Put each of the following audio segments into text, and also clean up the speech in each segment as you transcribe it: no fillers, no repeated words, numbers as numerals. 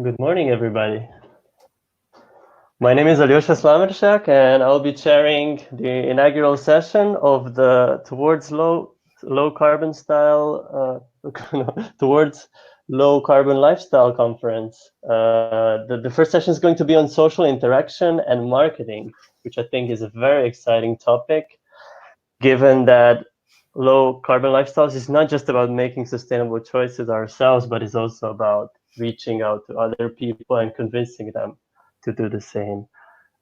Good morning, everybody. My name is Alyosha Slamershak, and I'll be chairing the inaugural session of the Towards Low Carbon Style Towards Low Carbon Lifestyle Conference. The first session is going to be on social interaction and marketing, which I think is a very exciting topic, given that low carbon lifestyles is not just about making sustainable choices ourselves, but it's also about reaching out to other people and convincing them to do the same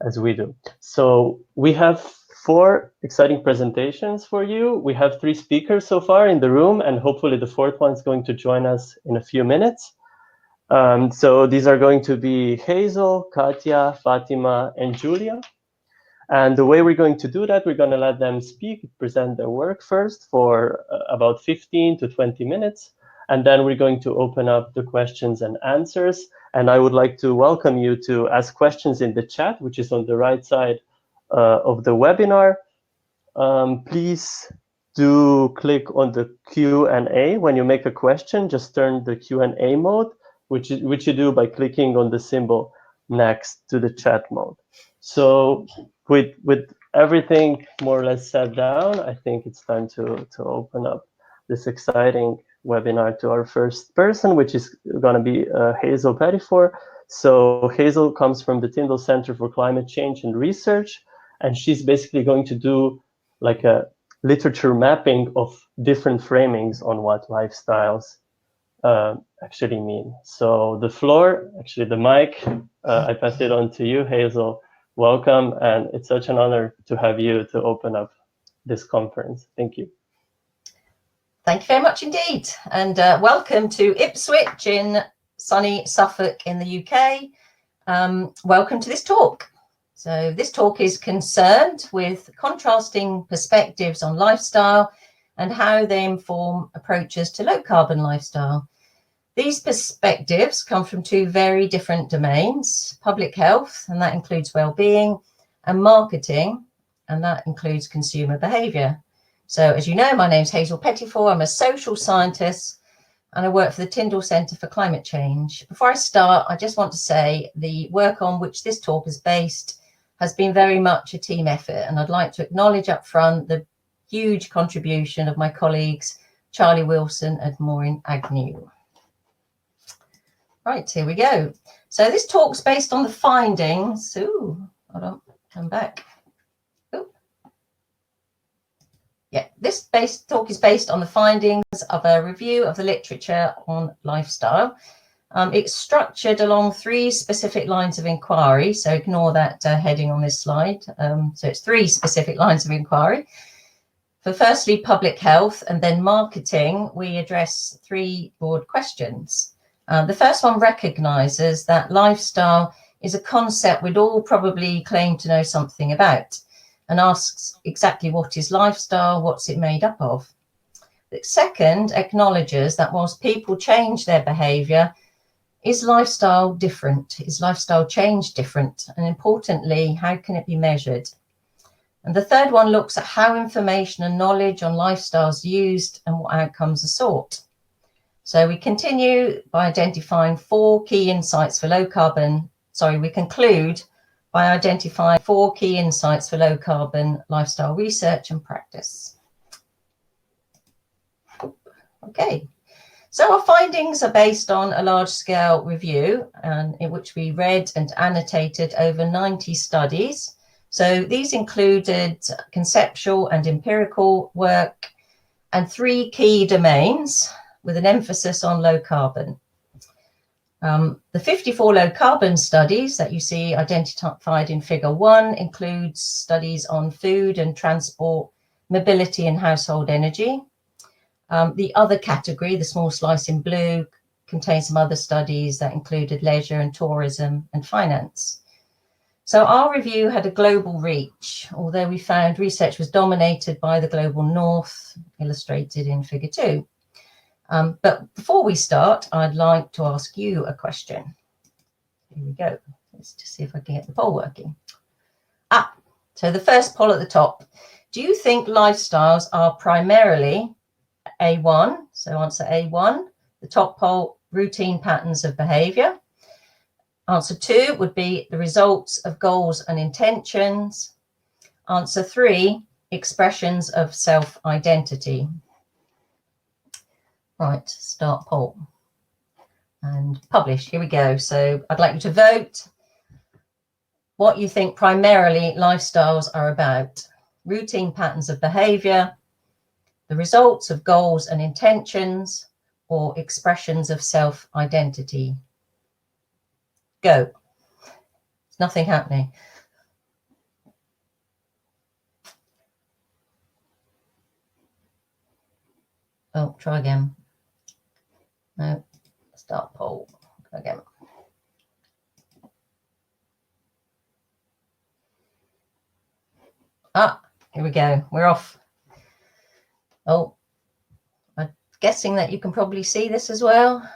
as we do. So we have 4 exciting presentations for you. We have 3 speakers so far in the room, and hopefully the 4th one is going to join us in a few minutes. So these are going to be Hazel, Katya, Fatima, and Julia. And the way we're going to do that, we're going to let them speak, present their work first for about 15 to 20 minutes. And then we're going to open up the questions and answers. And I would like to welcome you to ask questions in the chat, which is on the right side of the webinar. Please do click on the Q&A. When you make a question, just turn the Q&A mode, which you do by clicking on the symbol next to the chat mode. So with everything more or less set down, I think it's time to open up this exciting webinar to our first person, which is going to be Hazel Pettifor. So Hazel comes from the Tyndall Center for Climate Change and Research, and she's basically going to do like a literature mapping of different framings on what lifestyles actually mean. So the floor, actually the mic, I pass it on to you, Hazel. Welcome, and it's such an honor to have you to open up this conference. Thank you. Thank you very much indeed, and welcome to Ipswich in sunny Suffolk in the UK. Welcome to this talk. So this talk is concerned with contrasting perspectives on lifestyle and how they inform approaches to low carbon lifestyle. These perspectives come from 2 very different domains: public health, and that includes well-being, and marketing, and that includes consumer behaviour. So as you know, my name is Hazel Pettifor. I'm a social scientist and I work for the Tyndall Centre for Climate Change. Before I start, I just want to say the work on which this talk is based has been very much a team effort, and I'd like to acknowledge up front the huge contribution of my colleagues Charlie Wilson and Maureen Agnew. Right, here we go. So this talk's based on the findings. Ooh, hold on, come back. Ooh. Yeah, this talk is based on the findings of a review of the literature on lifestyle. It's structured along 3 specific lines of inquiry, so ignore that heading on this slide. So it's 3 specific lines of inquiry. For firstly, public health, and then marketing, we address 3 broad questions. The first one recognises that lifestyle is a concept we'd all probably claim to know something about, and asks exactly what is lifestyle, what's it made up of. The second acknowledges that whilst people change their behaviour, is lifestyle different? Is lifestyle change different? And importantly, how can it be measured? And the third one looks at how information and knowledge on lifestyle is used and what outcomes are sought. So we continue by identifying 4 key insights for low carbon. We conclude by identifying 4 key insights for low carbon lifestyle research and practice. Okay, so our findings are based on a large scale review in which we read and annotated over 90 studies. So these included conceptual and empirical work and 3 key domains, with an emphasis on low carbon. The 54 low carbon studies that you see identified in figure 1 includes studies on food and transport, mobility and household energy. The other category, the small slice in blue, contains some other studies that included leisure and tourism and finance. So our review had a global reach, although we found research was dominated by the global north, illustrated in figure 2. But before we start, I'd like to ask you a question. Here we go. Let's just see if I can get the poll working. So the first poll at the top. Do you think lifestyles are primarily A1? So answer A1. The top poll, routine patterns of behaviour. Answer 2 would be the results of goals and intentions. Answer 3, expressions of self-identity. Right, start poll and publish. Here we go. So I'd like you to vote what you think primarily lifestyles are about. Routine patterns of behavior, the results of goals and intentions, or expressions of self-identity. Go. There's nothing happening. Oh, try again. No, start poll. Go again. Ah, here we go. We're off. Oh, I'm guessing that you can probably see this as well.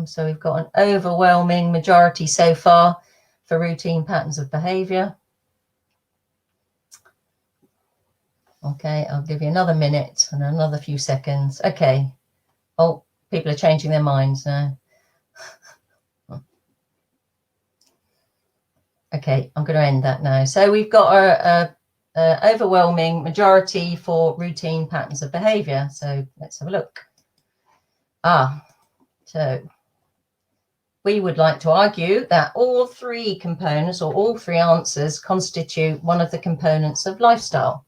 So we've got an overwhelming majority so far for routine patterns of behavior. Okay, I'll give you another minute and another few seconds. Okay. Oh, people are changing their minds now. Okay, I'm going to end that now. So we've got a overwhelming majority for routine patterns of behavior. So let's have a look. So we would like to argue that all three components or all three answers constitute one of the components of lifestyle.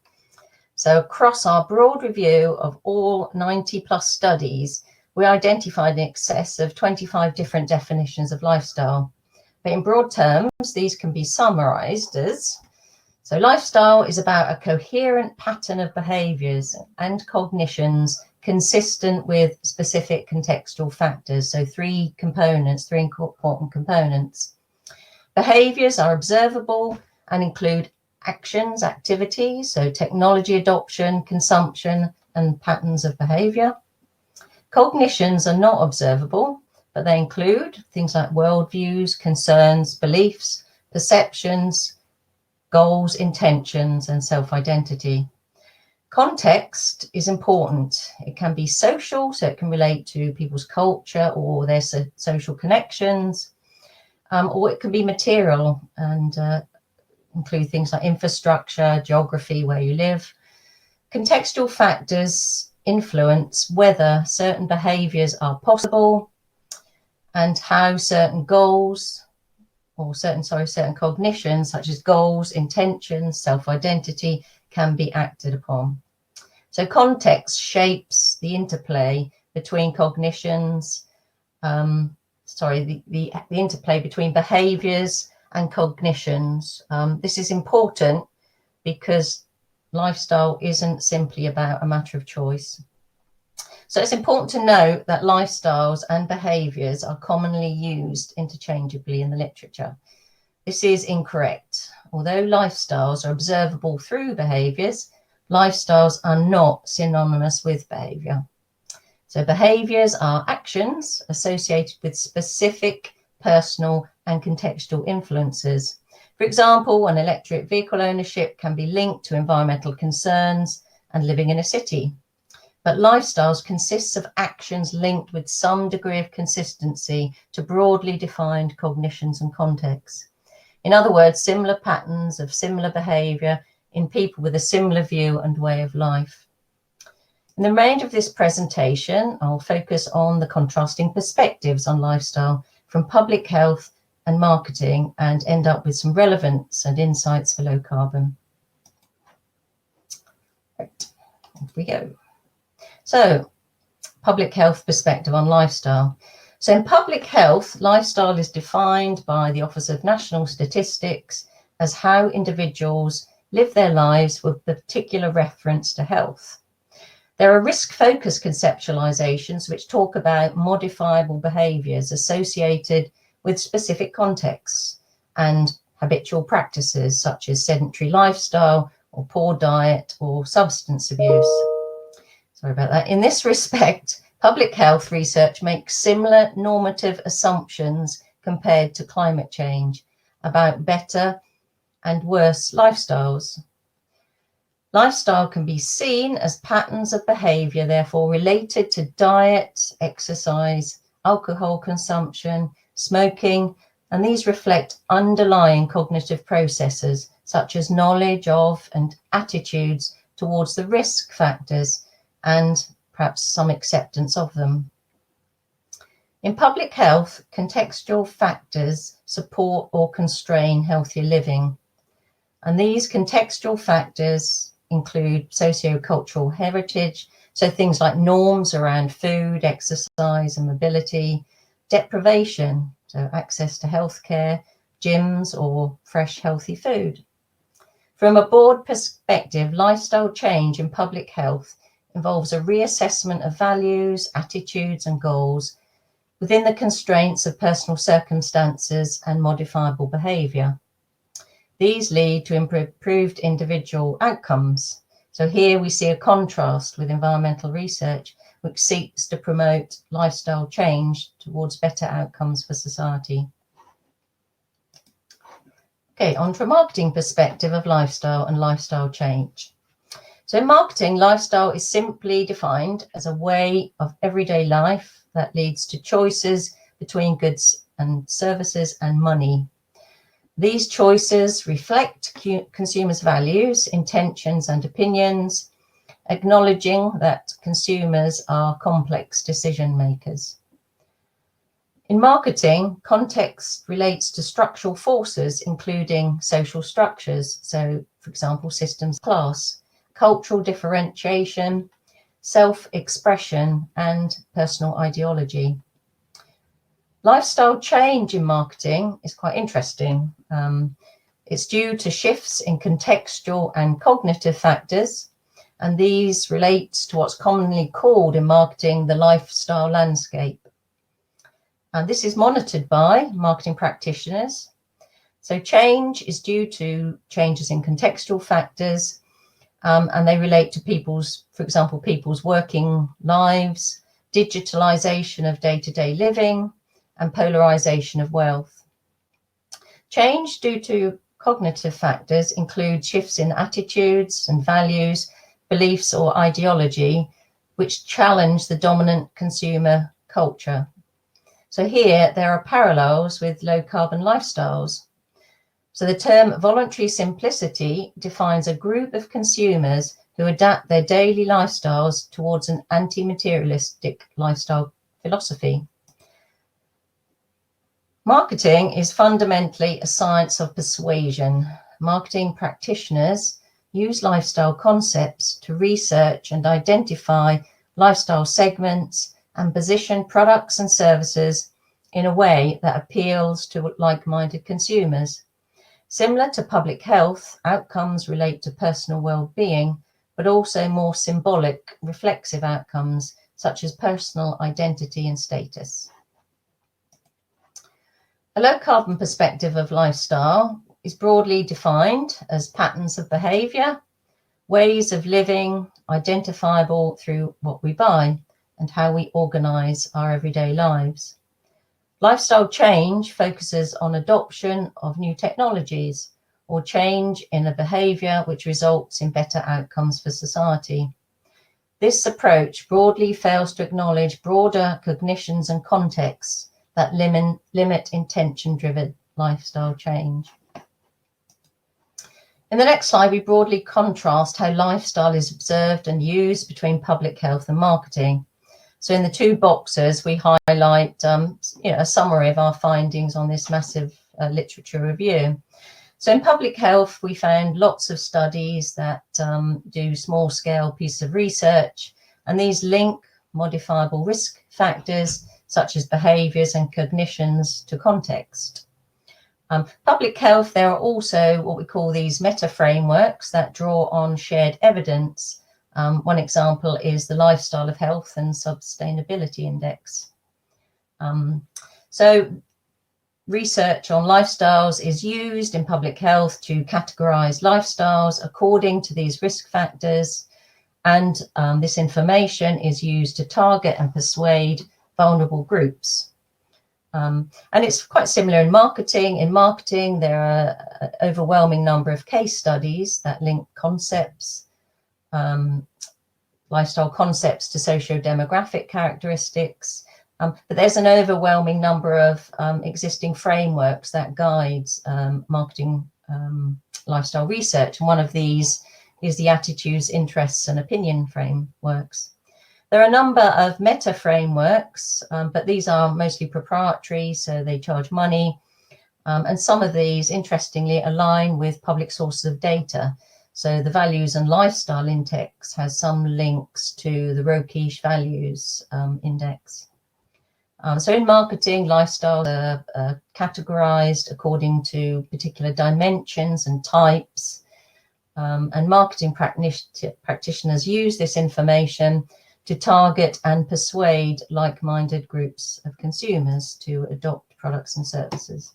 So across our broad review of all 90 plus studies, we identified in excess of 25 different definitions of lifestyle. But in broad terms, these can be summarized as, so lifestyle is about a coherent pattern of behaviors and cognitions consistent with specific contextual factors. So three components, three important components. Behaviors are observable and include actions, activities, so technology adoption, consumption, and patterns of behavior. Cognitions are not observable, but they include things like worldviews, concerns, beliefs, perceptions, goals, intentions, and self-identity. Context is important. It can be social, so it can relate to people's culture or their social connections, or it can be material and include things like infrastructure, geography, where you live. Contextual factors influence whether certain behaviors are possible and how certain goals or certain cognitions, such as goals, intentions, self-identity, can be acted upon. So context shapes the interplay between cognitions, the interplay between behaviors and cognitions. This is important because lifestyle isn't simply about a matter of choice. So it's important to note that lifestyles and behaviors are commonly used interchangeably in the literature. This is incorrect. Although lifestyles are observable through behaviors, lifestyles are not synonymous with behavior. So behaviors are actions associated with specific personal and contextual influences. For example, an electric vehicle ownership can be linked to environmental concerns and living in a city. But lifestyles consists of actions linked with some degree of consistency to broadly defined cognitions and contexts. In other words, similar patterns of similar behavior in people with a similar view and way of life. In the remainder of this presentation, I'll focus on the contrasting perspectives on lifestyle from public health and marketing and end up with some relevance and insights for low carbon. Right, here we go. So, public health perspective on lifestyle. So in public health, lifestyle is defined by the Office of National Statistics as how individuals live their lives with particular reference to health. There are risk-focused conceptualizations which talk about modifiable behaviors associated with specific contexts and habitual practices such as sedentary lifestyle or poor diet or substance abuse. Sorry about that. In this respect, public health research makes similar normative assumptions compared to climate change about better and worse lifestyles. Lifestyle can be seen as patterns of behavior, therefore related to diet, exercise, alcohol consumption, smoking, And these reflect underlying cognitive processes, such as knowledge of and attitudes towards the risk factors and perhaps some acceptance of them. In public health, contextual factors support or constrain healthier living. And these contextual factors include sociocultural heritage, so things like norms around food, exercise and mobility, deprivation, so access to healthcare, gyms or fresh healthy food. From a broad perspective, lifestyle change in public health involves a reassessment of values, attitudes and goals within the constraints of personal circumstances and modifiable behaviour. These lead to improved individual outcomes. So here we see a contrast with environmental research, which seeks to promote lifestyle change towards better outcomes for society. Okay, on to a marketing perspective of lifestyle and lifestyle change. So in marketing, lifestyle is simply defined as a way of everyday life that leads to choices between goods and services and money. These choices reflect consumers' values, intentions and opinions, acknowledging that consumers are complex decision makers. In marketing, context relates to structural forces, including social structures. So, for example, systems, class, cultural differentiation, self-expression, and personal ideology. Lifestyle change in marketing is quite interesting. It's due to shifts in contextual and cognitive factors, and these relate to what's commonly called in marketing the lifestyle landscape. And this is monitored by marketing practitioners. So change is due to changes in contextual factors, and they relate to people's, for example, people's working lives, digitalization of day-to-day living, and polarization of wealth. Change due to cognitive factors include shifts in attitudes and values, beliefs or ideology, which challenge the dominant consumer culture. So here there are parallels with low carbon lifestyles. So the term voluntary simplicity defines a group of consumers who adapt their daily lifestyles towards an anti-materialistic lifestyle philosophy. Marketing is fundamentally a science of persuasion. Marketing practitioners use lifestyle concepts to research and identify lifestyle segments and position products and services in a way that appeals to like-minded consumers. Similar to public health, outcomes relate to personal well-being, but also more symbolic, reflexive outcomes such as personal identity and status. A low-carbon perspective of lifestyle is broadly defined as patterns of behaviour, ways of living identifiable through what we buy and how we organise our everyday lives. Lifestyle change focuses on adoption of new technologies or change in a behaviour which results in better outcomes for society. This approach broadly fails to acknowledge broader cognitions and contexts that limit intention-driven lifestyle change. In the next slide, we broadly contrast how lifestyle is observed and used between public health and marketing. So in the two boxes, we highlight a summary of our findings on this massive literature review. So in public health, we found lots of studies that do small-scale pieces of research, and these link modifiable risk factors such as behaviours and cognitions to context. Public health, there are also what we call these meta-frameworks that draw on shared evidence. One example is the Lifestyle of Health and Sustainability Index. So research on lifestyles is used in public health to categorise lifestyles according to these risk factors, and this information is used to target and persuade vulnerable groups. And it's quite similar in marketing. In marketing, there are an overwhelming number of case studies that link concepts, lifestyle concepts to socio-demographic characteristics, But there's an overwhelming number of existing frameworks that guide marketing lifestyle research. And one of these is the attitudes, interests and opinion frameworks. There are a number of meta frameworks, but these are mostly proprietary, so they charge money. And some of these, interestingly, align with public sources of data. So the Values and Lifestyle Index has some links to the Rokeesh Values Index. So in marketing, lifestyle are categorized according to particular dimensions and types. And marketing practitioners use this information to target and persuade like-minded groups of consumers to adopt products and services.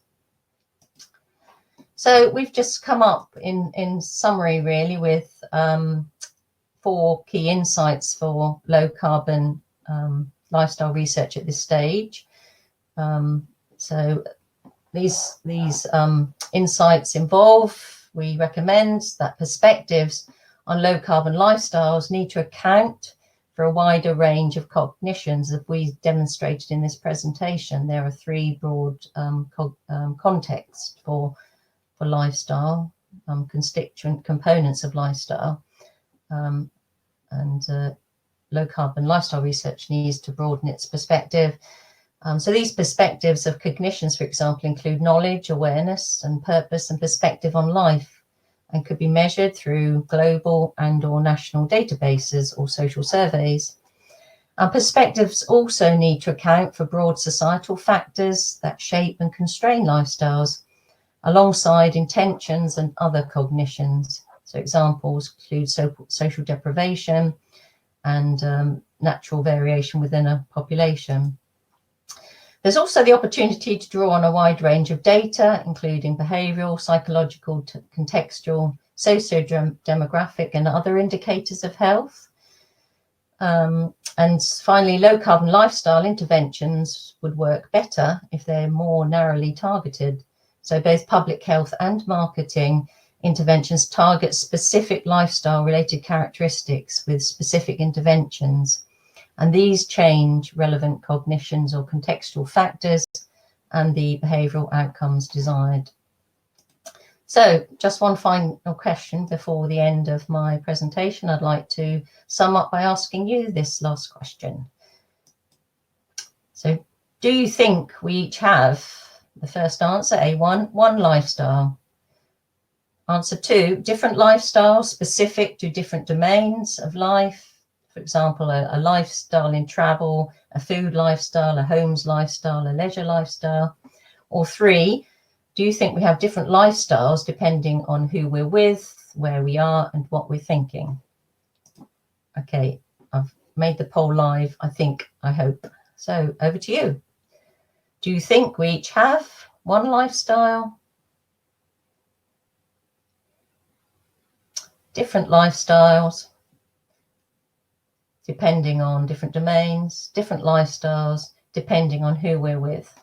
So we've just come up in summary really with 4 key insights for low carbon lifestyle research at this stage. So these insights involve, we recommend that perspectives on low carbon lifestyles need to account for a wider range of cognitions. As we demonstrated in this presentation, there are 3 broad contexts for lifestyle, constituent components of lifestyle, and low carbon lifestyle research needs to broaden its perspective. So these perspectives of cognitions, for example, include knowledge, awareness and purpose and perspective on life, and could be measured through global and or national databases or social surveys. Perspectives also need to account for broad societal factors that shape and constrain lifestyles, alongside intentions and other cognitions. So examples include social deprivation and natural variation within a population. There's also the opportunity to draw on a wide range of data, including behavioural, psychological, contextual, socio-demographic and other indicators of health. And finally, low carbon lifestyle interventions would work better if they're more narrowly targeted. So both public health and marketing interventions target specific lifestyle related characteristics with specific interventions. And these change relevant cognitions or contextual factors and the behavioural outcomes desired. So just one final question before the end of my presentation. I'd like to sum up by asking you this last question. So do you think we each have, the first answer, A1, one lifestyle? Answer 2, different lifestyles specific to different domains of life. For example, a lifestyle in travel, a food lifestyle, a homes lifestyle, a leisure lifestyle. Or 3, do you think we have different lifestyles depending on who we're with, where we are, and what we're thinking? Okay, I've made the poll live, I hope. So over to you. Do you think we each have one lifestyle? Different lifestyles, depending on different domains, different lifestyles, depending on who we're with.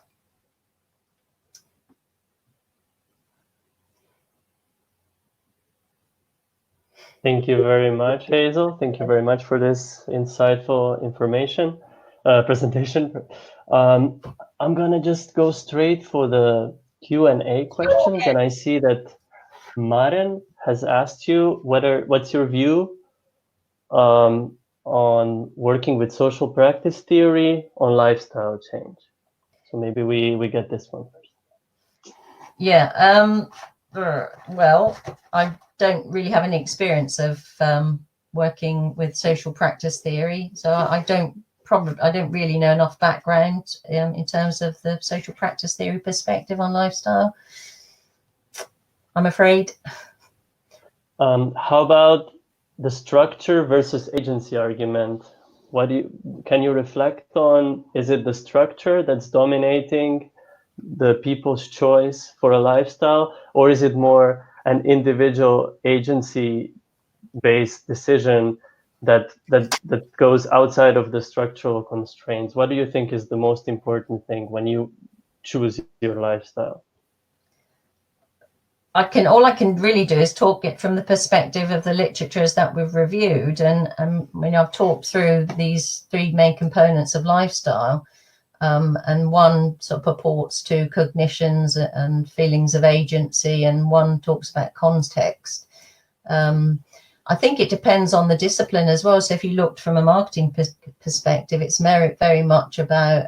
Thank you very much, Hazel. Thank you very much for this insightful presentation. I'm gonna just go straight for the Q&A questions, and I see that Maren has asked you what's your view on working with social practice theory on lifestyle change. So maybe we get this one first. Yeah, well, I don't really have any experience of working with social practice theory, so I don't really know enough background in terms of the social practice theory perspective on lifestyle, I'm afraid. How about the structure versus agency argument? Can you reflect on, is it the structure that's dominating the people's choice for a lifestyle, or is it more an individual agency-based decision that goes outside of the structural constraints? What do you think is the most important thing when you choose your lifestyle? All I can really do is talk it from the perspective of the literatures that we've reviewed, and I've talked through these 3 main components of lifestyle. and one sort of purports to cognitions and feelings of agency, and one talks about context. I think it depends on the discipline as well. So if you looked from a marketing perspective, it's very much about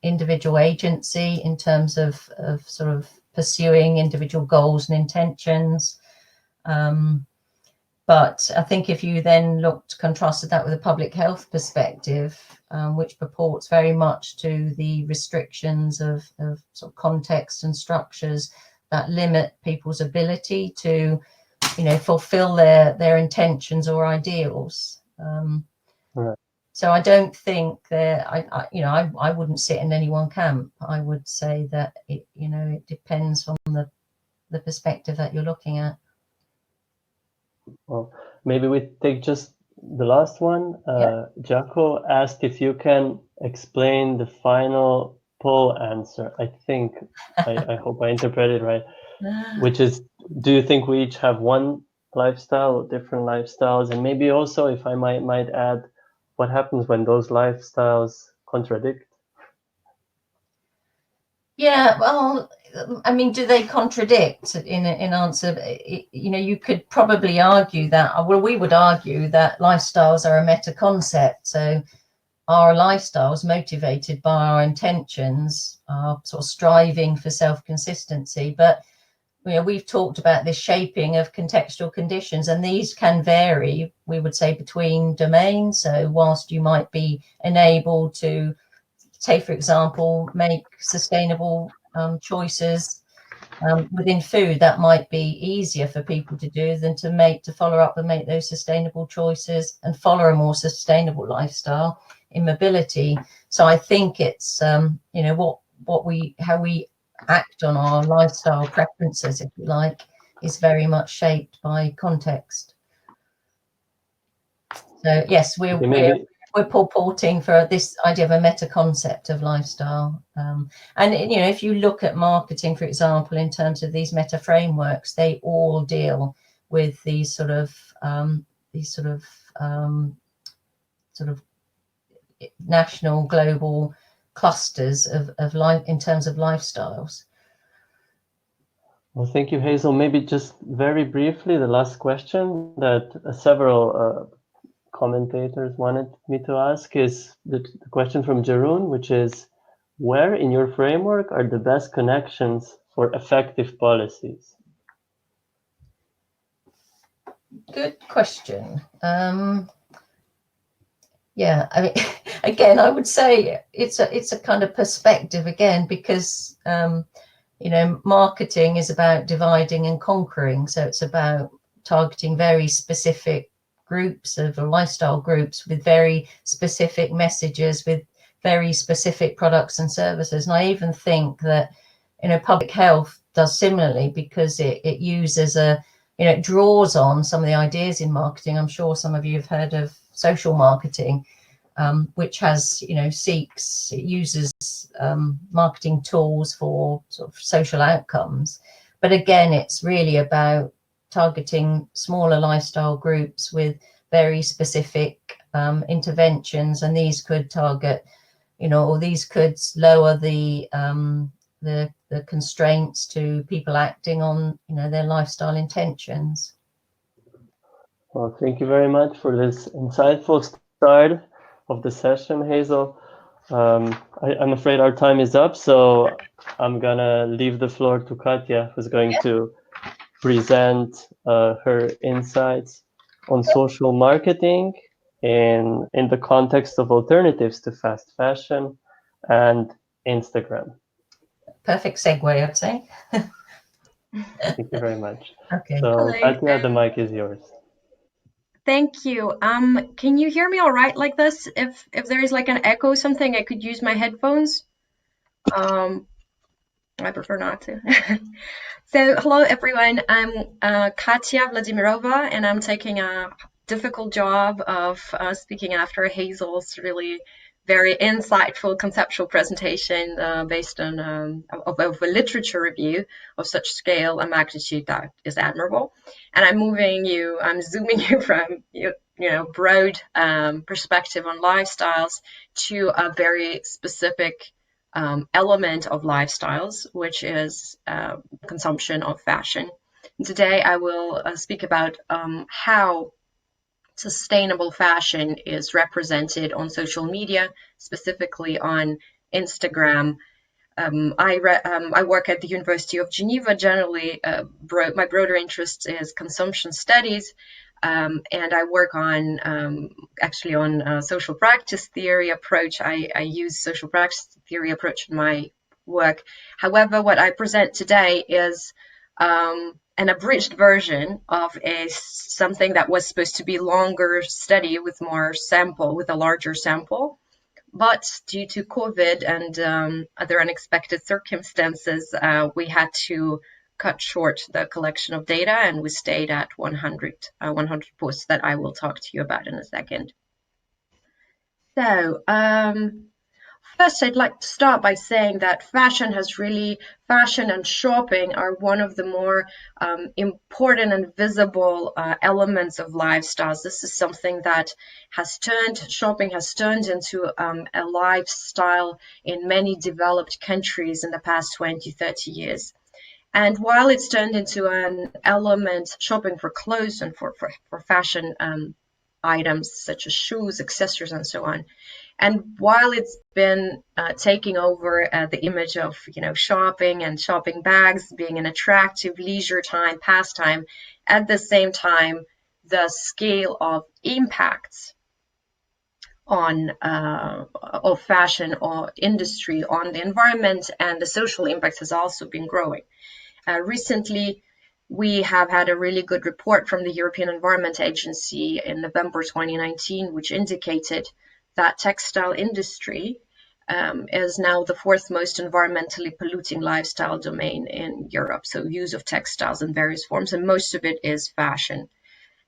individual agency in terms of sort of pursuing individual goals and intentions. But I think if you then contrasted that with a public health perspective, which purports very much to the restrictions of sort of context and structures that limit people's ability to, fulfill their intentions or ideals. Right. So I don't think that I wouldn't sit in any one camp. I would say that it depends on the perspective that you're looking at. Well, maybe we take just the last one. Jaco asked if you can explain the final poll answer. I think, I hope I interpreted right, which is, do you think we each have one lifestyle or different lifestyles? And maybe also, if I might add, what happens when those lifestyles contradict? Yeah, well, I mean, do they contradict in answer? You could probably argue that, well, we would argue that lifestyles are a meta concept. So our lifestyles, motivated by our intentions, are sort of striving for self-consistency. But we've talked about this shaping of contextual conditions, and these can vary, we would say, between domains. So whilst you might be enabled to, say, for example, make sustainable choices within food, that might be easier for people to do than to follow up and make those sustainable choices and follow a more sustainable lifestyle in mobility. So I think it's how we act on our lifestyle preferences, if you like, is very much shaped by context. So yes, we're purporting for this idea of a meta concept of lifestyle. And if you look at marketing, for example, in terms of these meta frameworks, they all deal with these sort of national, global clusters of life in terms of lifestyles. Well, thank you, Hazel. Maybe just very briefly, the last question that several commentators wanted me to ask is the question from Jeroen, which is, where in your framework are the best connections for effective policies? Good question. Yeah, I mean, again, I would say it's a kind of perspective again, because marketing is about dividing and conquering. So it's about targeting very specific groups of lifestyle groups with very specific messages, with very specific products and services. And I even think that public health does similarly, because it uses it draws on some of the ideas in marketing. I'm sure some of you have heard of social marketing, which has it uses marketing tools for sort of social outcomes. But again, it's really about targeting smaller lifestyle groups with very specific interventions, and these could target, or these could lower the constraints to people acting on their lifestyle intentions. Well, thank you very much for this insightful start of the session, Hazel. I'm afraid our time is up, so I'm gonna leave the floor to Katja, who's going to present her insights on social marketing in the context of alternatives to fast fashion and Instagram. Perfect segue, I'd say. Thank you very much. Okay. So, Hello. Katja, the mic is yours. Thank you. Can you hear me all right like this? If there is like an echo or something, I could use my headphones. I prefer not to. So hello everyone, I'm Katya Vladimirova, and I'm taking a difficult job of speaking after Hazel's really very insightful conceptual presentation based on of a literature review of such scale and magnitude that is admirable. And I'm zooming you from broad perspective on lifestyles to a very specific element of lifestyles, which is consumption of fashion. And today I will speak about how sustainable fashion is represented on social media, specifically on Instagram. I work at the University of Geneva. Generally, my broader interest is consumption studies, and I work on actually on social practice theory approach. I use social practice theory approach in my work. However, what I present today is an abridged version of something that was supposed to be longer study with a larger sample. But due to COVID and other unexpected circumstances, we had to cut short the collection of data, and we stayed at 100 posts that I will talk to you about in a second. So, first, I'd like to start by saying that fashion and shopping are one of the more important and visible elements of lifestyles. This is something that shopping has turned into a lifestyle in many developed countries in the past 20, 30 years. And while it's turned into an element, shopping for clothes and for fashion items such as shoes, accessories, and so on, and while it's been taking over the image of shopping and shopping bags being an attractive leisure time pastime, at the same time the scale of impacts of fashion or industry on the environment and the social impact has also been growing. Recently, we have had a really good report from the European Environment Agency in November 2019, which indicated that textile industry is now the fourth most environmentally polluting lifestyle domain in Europe. So use of textiles in various forms, and most of it is fashion.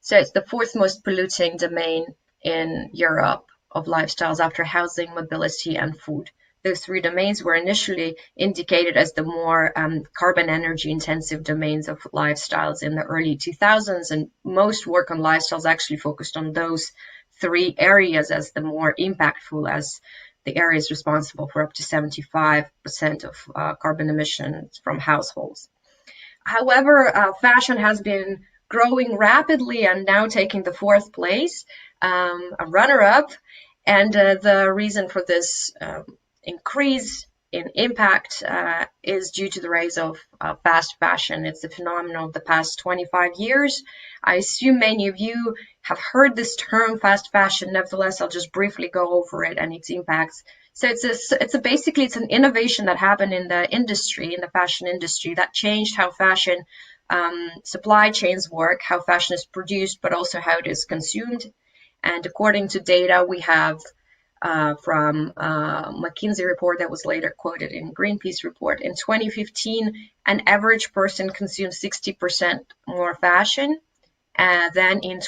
So it's the fourth most polluting domain in Europe of lifestyles after housing, mobility, and food. Those three domains were initially indicated as the more carbon energy intensive domains of lifestyles in the early 2000s, and most work on lifestyles actually focused on those three areas as the more impactful, as the areas responsible for up to 75% of carbon emissions from households. However, fashion has been growing rapidly and now taking the fourth place, a runner-up, and the reason for this increase in impact is due to the rise of fast fashion. It's a phenomenon of the past 25 years. I assume many of you have heard this term, fast fashion. Nevertheless, I'll just briefly go over it and its impacts. So basically it's an innovation that happened in the industry, in the fashion industry, that changed how fashion supply chains work, how fashion is produced, but also how it is consumed. And according to data we have from McKinsey report that was later quoted in Greenpeace report, in 2015, an average person consumed 60% more fashion than in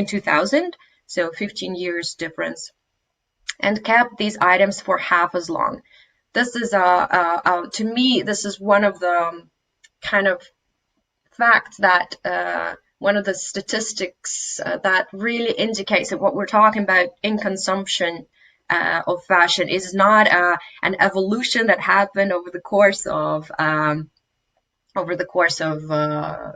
2000, so 15 years difference, and kept these items for half as long. This is to me, this is one of the kind of facts that one of the statistics that really indicates that what we're talking about in consumption of fashion is not an evolution that happened over the course of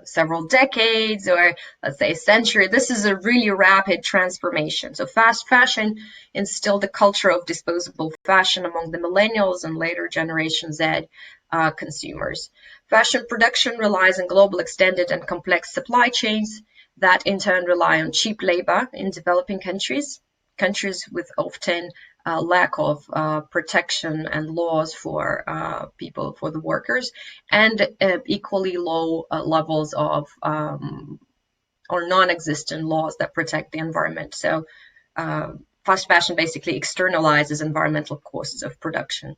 several decades or let's say a century. This is a really rapid transformation. So fast fashion instilled the culture of disposable fashion among the millennials and later Generation Z consumers. Fashion production relies on global, extended, and complex supply chains that in turn rely on cheap labor in developing countries with often lack of protection and laws for the workers, and equally low levels of or non-existent laws that protect the environment. So fast fashion basically externalizes environmental costs of production.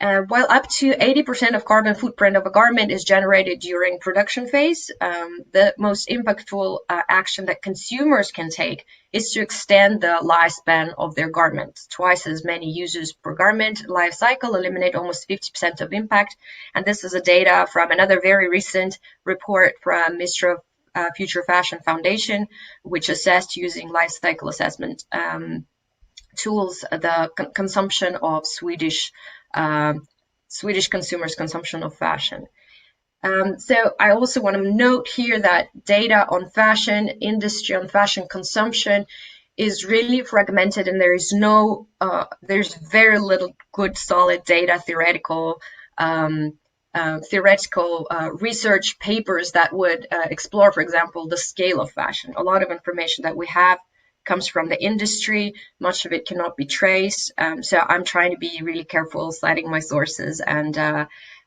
While up to 80% of carbon footprint of a garment is generated during production phase, the most impactful action that consumers can take is to extend the lifespan of their garments. Twice as many uses per garment life cycle eliminate almost 50% of impact. And this is a data from another very recent report from Mr. Future Fashion Foundation, which assessed using life cycle assessment tools the consumption of Swedish consumers' consumption of fashion. So I also want to note here that data on fashion industry, on fashion consumption, is really fragmented, and there's very little good solid data, theoretical research papers that would explore, for example, the scale of fashion. A lot of information that we have comes from the industry. Much of it cannot be traced. So I'm trying to be really careful citing my sources and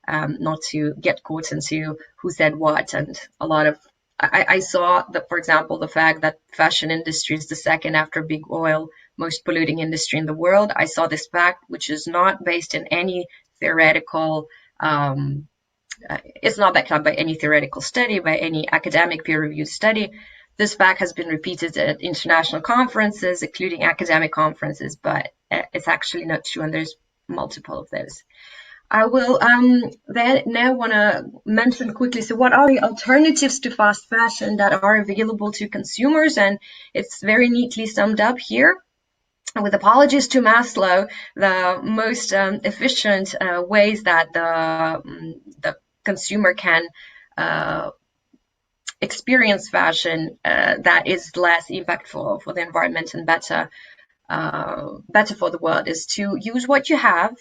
not to get caught into who said what. And a lot of, I saw that, for example, the fact that fashion industry is the second after big oil most polluting industry in the world. I saw this fact, which is not based in any theoretical, it's not backed up by any theoretical study, by any academic peer-reviewed study. This fact has been repeated at international conferences, including academic conferences, but it's actually not true, and there's multiple of those. I will then now want to mention quickly, so what are the alternatives to fast fashion that are available to consumers? And it's very neatly summed up here. With apologies to Maslow, the most efficient ways that the consumer can experience fashion that is less impactful for the environment and better for the world is to use what you have.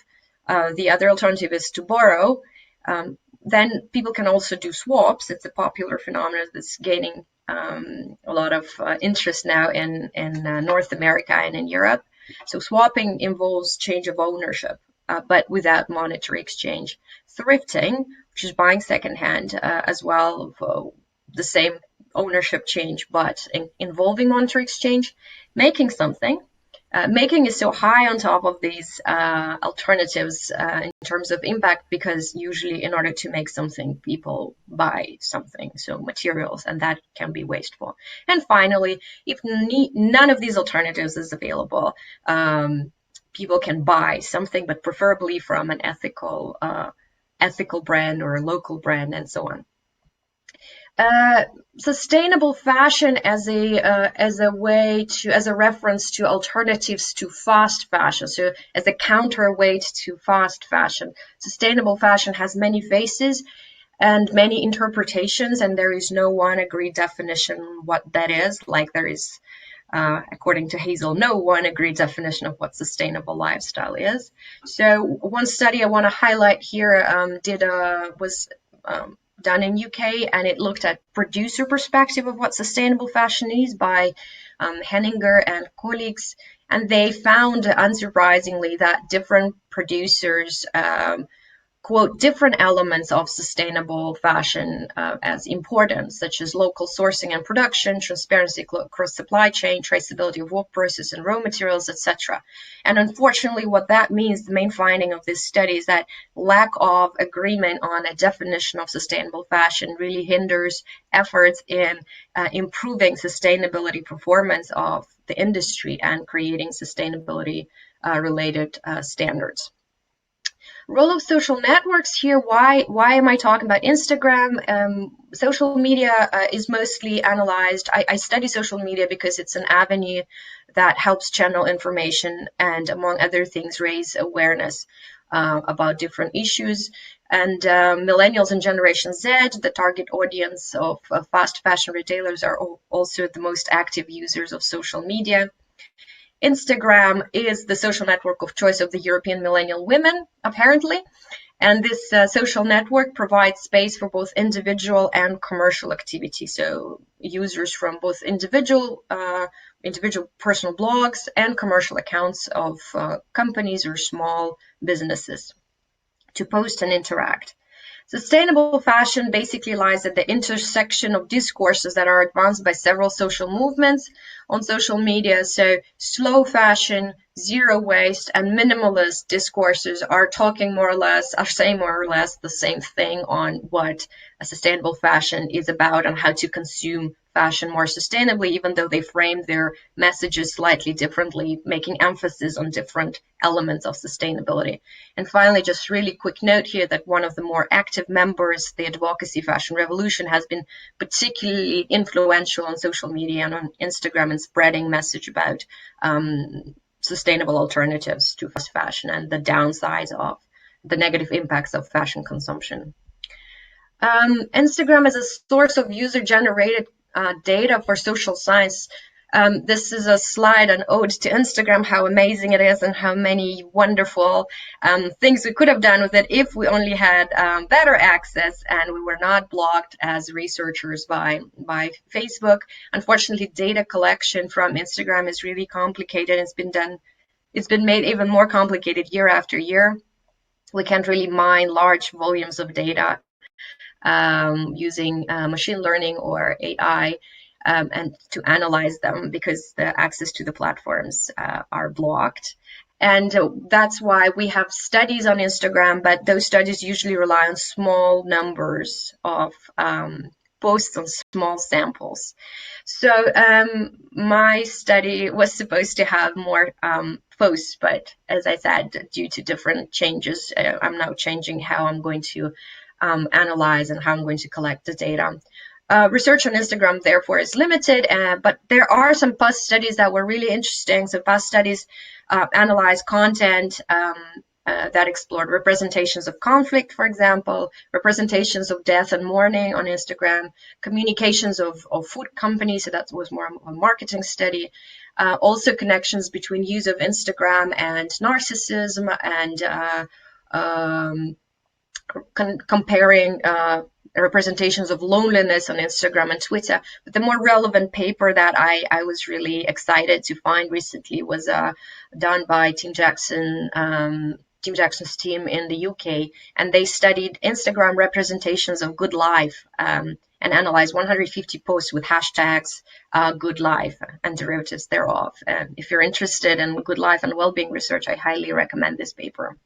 The other alternative is to borrow. Then people can also do swaps. It's a popular phenomenon that's gaining a lot of interest now in North America and in Europe. So swapping involves change of ownership, but without monetary exchange. Thrifting, which is buying secondhand, as well, for the same ownership change, but involving monetary exchange. Making something. Making is so high on top of these alternatives in terms of impact, because usually in order to make something, people buy something, so materials, and that can be wasteful. And finally, if none of these alternatives is available, people can buy something, but preferably from an ethical brand or a local brand, and so on. Sustainable fashion as a reference to alternatives to fast fashion, so as a counterweight to fast fashion. Sustainable fashion has many faces and many interpretations, and there is no one agreed definition what that is, like there is, according to Hazel, no one agreed definition of what sustainable lifestyle is. So one study I want to highlight here was done in UK, and it looked at producer perspective of what sustainable fashion is by Henninger and colleagues, and they found, unsurprisingly, that different producers quote different elements of sustainable fashion as important, such as local sourcing and production, transparency across supply chain, traceability of work process and raw materials, etc. And unfortunately, what that means, the main finding of this study, is that lack of agreement on a definition of sustainable fashion really hinders efforts in improving sustainability performance of the industry and creating sustainability related standards. Role of social networks here. Why am I talking about Instagram? Social media is mostly analyzed. I study social media because it's an avenue that helps channel information and, among other things, raise awareness about different issues. And millennials and Generation Z, the target audience of fast fashion retailers, are also the most active users of social media. Instagram is the social network of choice of the European millennial women, apparently, and this social network provides space for both individual and commercial activity. So users from both individual personal blogs and commercial accounts of companies or small businesses to post and interact. Sustainable fashion basically lies at the intersection of discourses that are advanced by several social movements on social media. So slow fashion, zero waste and minimalist discourses are saying more or less the same thing on what a sustainable fashion is about and how to consume fashion more sustainably, even though they frame their messages slightly differently, making emphasis on different elements of sustainability. And finally, just really quick note here that one of the more active members, the Advocacy Fashion Revolution, has been particularly influential on social media and on Instagram in spreading message about sustainable alternatives to fast fashion and the downsides of the negative impacts of fashion consumption. Instagram is a source of user-generated data for social science. This is a slide, an ode to Instagram, how amazing it is and how many wonderful things we could have done with it if we only had better access and we were not blocked as researchers by Facebook. Unfortunately, data collection from Instagram is really complicated. It's been made even more complicated year after year. We can't really mine large volumes of data using machine learning or AI and to analyze them because the access to the platforms are blocked. And that's why we have studies on Instagram, but those studies usually rely on small numbers of posts on small samples. So my study was supposed to have more posts, but as I said, due to different changes, I'm now changing how I'm going to analyze and how I'm going to collect the data. Research on Instagram, therefore, is limited, but there are some past studies that were really interesting. So past studies analyzed content that explored representations of conflict, for example, representations of death and mourning on Instagram, communications of food companies, so that was more a marketing study, also connections between use of Instagram and narcissism, and comparing representations of loneliness on Instagram and Twitter. But the more relevant paper that I was really excited to find recently was done by Tim Jackson's team in the UK, and they studied Instagram representations of good life and analyzed 150 posts with hashtags good life and derivatives thereof. If you're interested in good life and well-being research, I highly recommend this paper.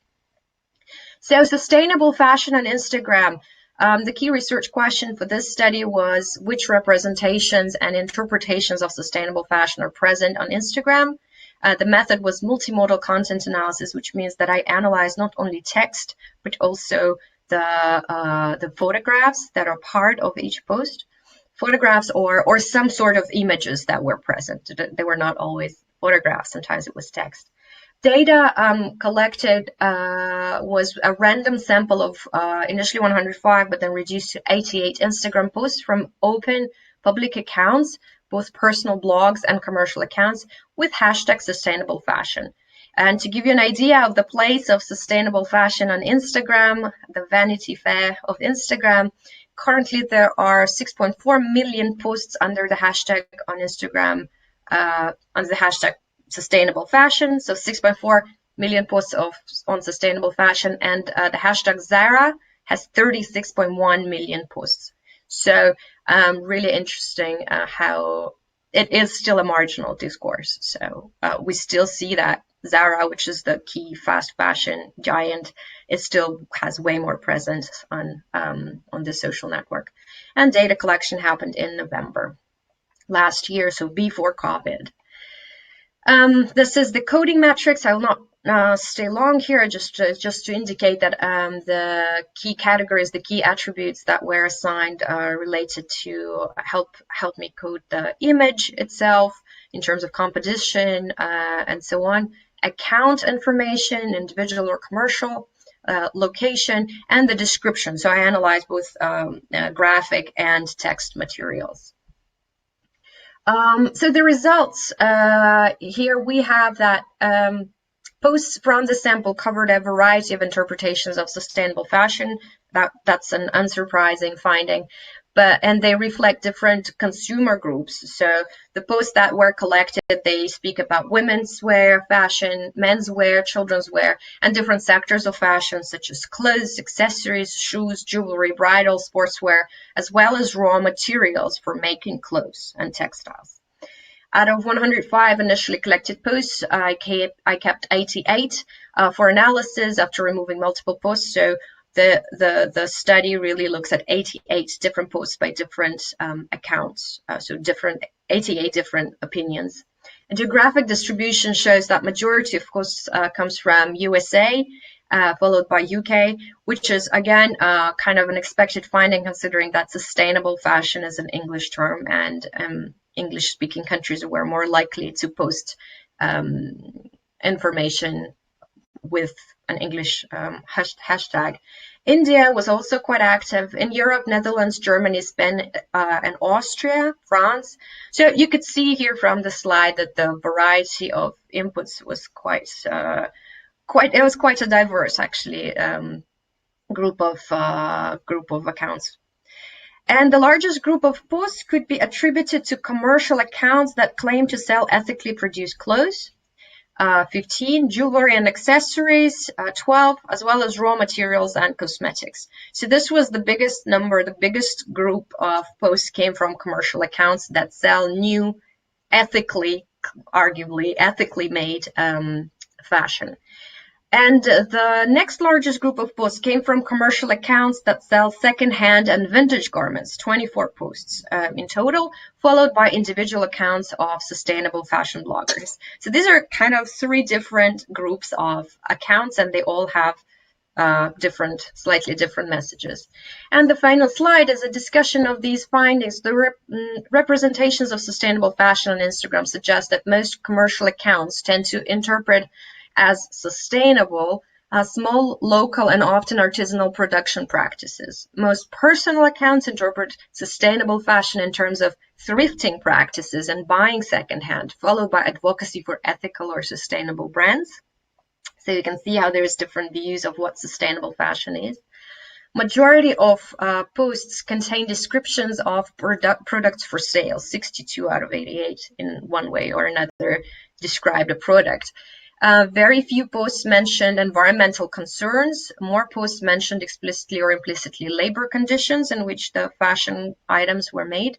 So sustainable fashion on Instagram. The key research question for this study was which representations and interpretations of sustainable fashion are present on Instagram. The method was multimodal content analysis, which means that I analyzed not only text, but also the photographs that are part of each post. Photographs or some sort of images that were present. They were not always photographs, sometimes it was text. Data collected was a random sample of initially 105, but then reduced to 88 Instagram posts from open public accounts, both personal blogs and commercial accounts, with hashtag sustainable fashion. And to give you an idea of the place of sustainable fashion on Instagram, the Vanity Fair of Instagram, currently there are 6.4 million posts under the hashtag on Instagram, under the hashtag sustainable fashion. So 6.4 million posts on sustainable fashion, and the hashtag Zara has 36.1 million posts. So really interesting how it is still a marginal discourse. So we still see that Zara, which is the key fast fashion giant, it still has way more presence on the social network. And data collection happened in November last year, so before COVID. This is the coding metrics. I will not stay long here, just to indicate that the key categories, the key attributes that were assigned are related to help me code the image itself in terms of composition and so on, account information, individual or commercial, location, and the description. So I analyzed both graphic and text materials. So the results, here we have that posts from the sample covered a variety of interpretations of sustainable fashion. That's an unsurprising finding, and they reflect different consumer groups. So the posts that were collected, they speak about women's wear, fashion, men's wear, children's wear, and different sectors of fashion, such as clothes, accessories, shoes, jewelry, bridal, sportswear, as well as raw materials for making clothes and textiles. Out of 105 initially collected posts, I kept 88 for analysis after removing multiple posts. So the study really looks at 88 different posts by different accounts, so 88 different opinions. A geographic distribution shows that majority, of course, comes from USA, followed by UK, which is, again, kind of an expected finding considering that sustainable fashion is an English term, and English-speaking countries were more likely to post information with an English hashtag. India was also quite active. In Europe, Netherlands, Germany, Spain, and Austria, France. So you could see here from the slide that the variety of inputs was quite a diverse, actually, group of accounts. And the largest group of posts could be attributed to commercial accounts that claim to sell ethically produced clothes. 15, jewelry and accessories, 12, as well as raw materials and cosmetics. So this was the biggest number, the biggest group of posts came from commercial accounts that sell new, arguably ethically made fashion. And the next largest group of posts came from commercial accounts that sell second-hand and vintage garments, 24 posts in total, followed by individual accounts of sustainable fashion bloggers. So these are kind of three different groups of accounts, and they all have slightly different messages. And the final slide is a discussion of these findings. The representations of sustainable fashion on Instagram suggest that most commercial accounts tend to interpret as sustainable, small, local, and often artisanal production practices. Most personal accounts interpret sustainable fashion in terms of thrifting practices and buying secondhand, followed by advocacy for ethical or sustainable brands. So you can see how there's different views of what sustainable fashion is. Majority of posts contain descriptions of products for sale. 62 out of 88 in one way or another described a product. Very few posts mentioned environmental concerns. More posts mentioned explicitly or implicitly labor conditions in which the fashion items were made.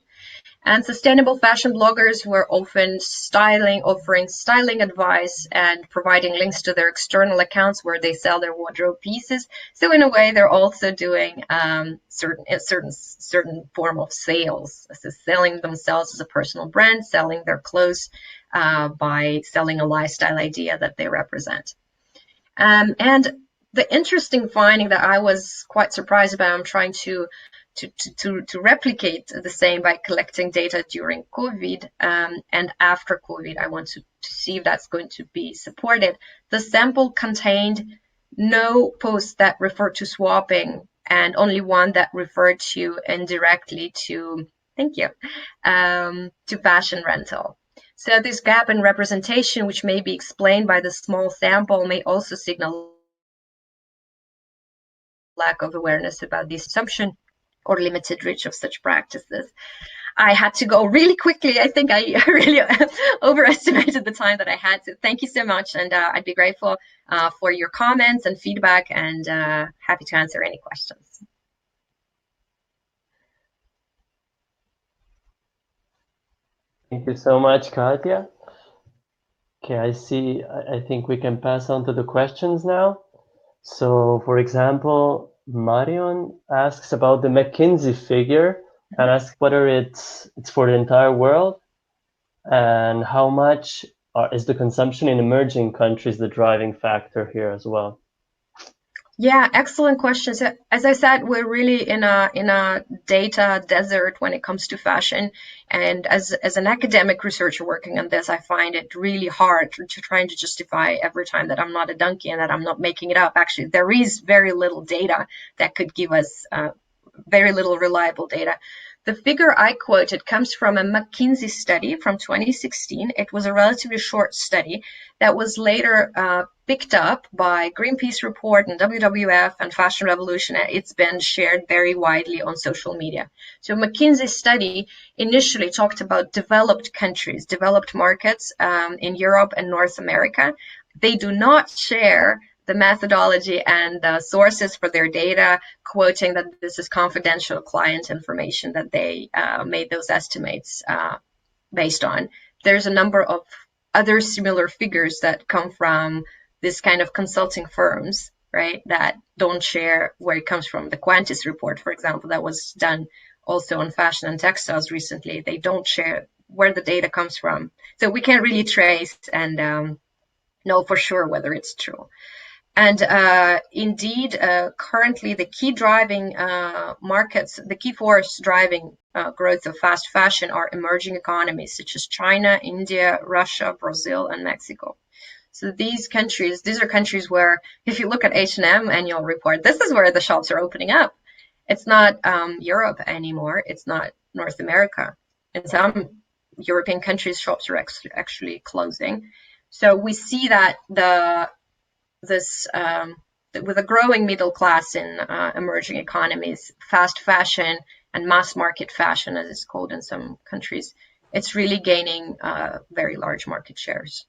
And sustainable fashion bloggers were often offering styling advice and providing links to their external accounts where they sell their wardrobe pieces. So in a way, they're also doing certain form of sales, so selling themselves as a personal brand, selling their clothes by selling a lifestyle idea that they represent. And the interesting finding that I was quite surprised about, I'm trying to replicate the same by collecting data during COVID and after COVID. I want to see if that's going to be supported. The sample contained no posts that referred to swapping and only one that referred to indirectly to, to fashion rental. So this gap in representation, which may be explained by the small sample, may also signal lack of awareness about this assumption or limited reach of such practices. I had to go really quickly. I think I really overestimated the time that I had. So thank you so much. And I'd be grateful for your comments and feedback, and happy to answer any questions. Thank you so much, Katya. Okay, I think we can pass on to the questions now. So, for example, Marion asks about the McKinsey figure and asks whether it's for the entire world and how much is the consumption in emerging countries the driving factor here as well. Yeah, excellent question. So, as I said, we're really in a data desert when it comes to fashion. And as an academic researcher working on this, I find it really hard to trying to justify every time that I'm not a donkey and that I'm not making it up. Actually, there is very little data that could give us very little reliable data. The figure I quoted comes from a McKinsey study from 2016. It was a relatively short study that was later picked up by Greenpeace Report and WWF and Fashion Revolution. It's been shared very widely on social media. So McKinsey's study initially talked about developed countries, developed markets in Europe and North America. They do not share the methodology and the sources for their data, quoting that this is confidential client information that they made those estimates based on. there's a number of other similar figures that come from this kind of consulting firms, right, that don't share where it comes from. The Quantis report, for example, that was done also on fashion and textiles recently, they don't share where the data comes from. So we can't really trace and know for sure whether it's true. And indeed, currently the key driving markets, the key force driving growth of fast fashion are emerging economies such as China, India, Russia, Brazil, and Mexico. So these are countries where, if you look at H&M annual report, this is where the shops are opening up. It's not Europe anymore. It's not North America. In some European countries, shops are actually closing. So we see that with a growing middle class in emerging economies, fast fashion and mass market fashion, as it's called in some countries, it's really gaining very large market shares.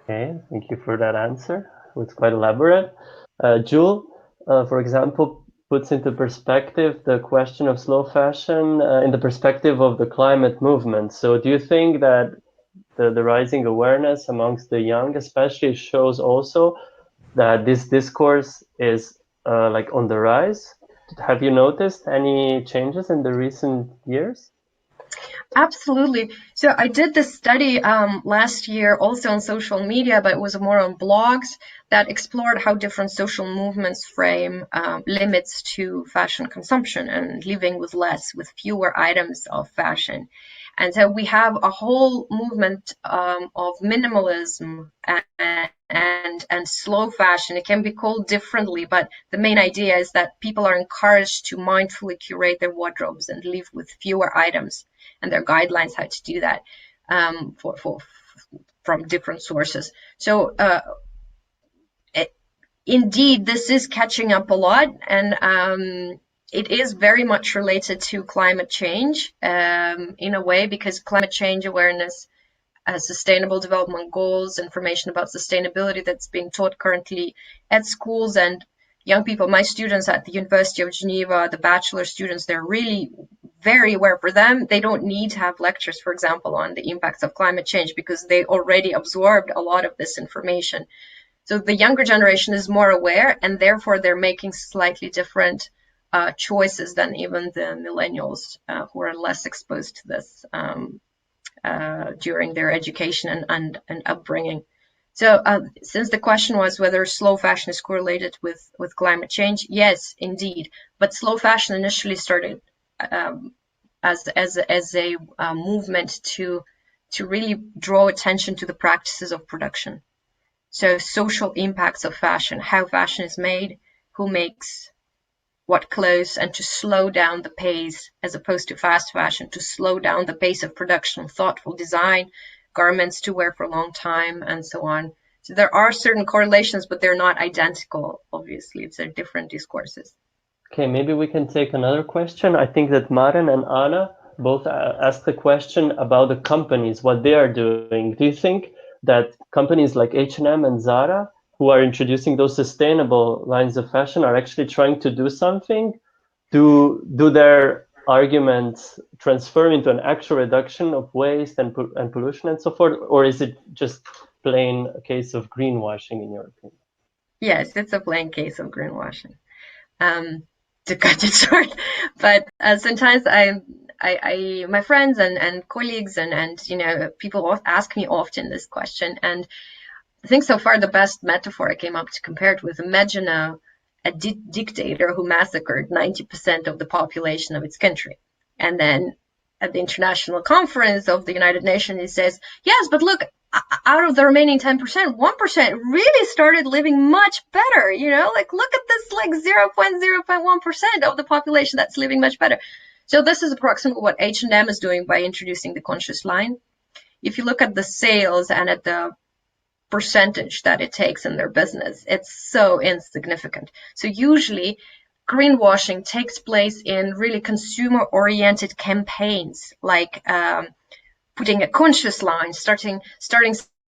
Okay, thank you for that answer. It's quite elaborate. Jewel, for example, puts into perspective the question of slow fashion in the perspective of the climate movement. So do you think that the rising awareness amongst the young especially shows also that this discourse is like on the rise? Have you noticed any changes in the recent years? Absolutely. So I did this study last year also on social media, but it was more on blogs that explored how different social movements frame limits to fashion consumption and living with less, with fewer items of fashion. And so we have a whole movement of minimalism and slow fashion. It can be called differently, but the main idea is that people are encouraged to mindfully curate their wardrobes and live with fewer items, and their guidelines how to do that from different sources. So indeed, this is catching up a lot, and it is very much related to climate change in a way, because climate change awareness, sustainable development goals, information about sustainability that's being taught currently at schools, and young people, my students at the University of Geneva, the bachelor students, they're really very aware. For them, they don't need to have lectures, for example, on the impacts of climate change, because they already absorbed a lot of this information. So the younger generation is more aware, and therefore they're making slightly different choices than even the millennials who are less exposed to this during their education and upbringing. So since the question was whether slow fashion is correlated with climate change, yes, indeed. But slow fashion initially started as a movement to really draw attention to the practices of production. So social impacts of fashion, how fashion is made, who makes what clothes, and to slow down the pace, as opposed to fast fashion, to slow down the pace of production, thoughtful design, garments to wear for a long time, and so on. So there are certain correlations, but they're not identical, obviously. It's different discourses. Okay, maybe we can take another question. I think that Maren and Anna both asked the question about the companies, what they are doing. Do you think that companies like H&M and Zara, who are introducing those sustainable lines of fashion, are actually trying to do something? Do their arguments transfer into an actual reduction of waste and pollution and so forth? Or is it just plain a case of greenwashing, in your opinion? Yes, it's a plain case of greenwashing. To cut it short, but sometimes my friends and colleagues and people ask me often this question, and I think so far the best metaphor I came up to compare it with: imagine a dictator who massacred 90% of the population of its country, and then at the international conference of the United Nations he says, yes, but look, out of the remaining 10%, 1% really started living much better. Like, look at this, like 0.1% of the population that's living much better. So this is approximately what H&M is doing by introducing the conscious line. If you look at the sales and at the percentage that it takes in their business, it's so insignificant. So usually greenwashing takes place in really consumer-oriented campaigns, like putting a conscious line, starting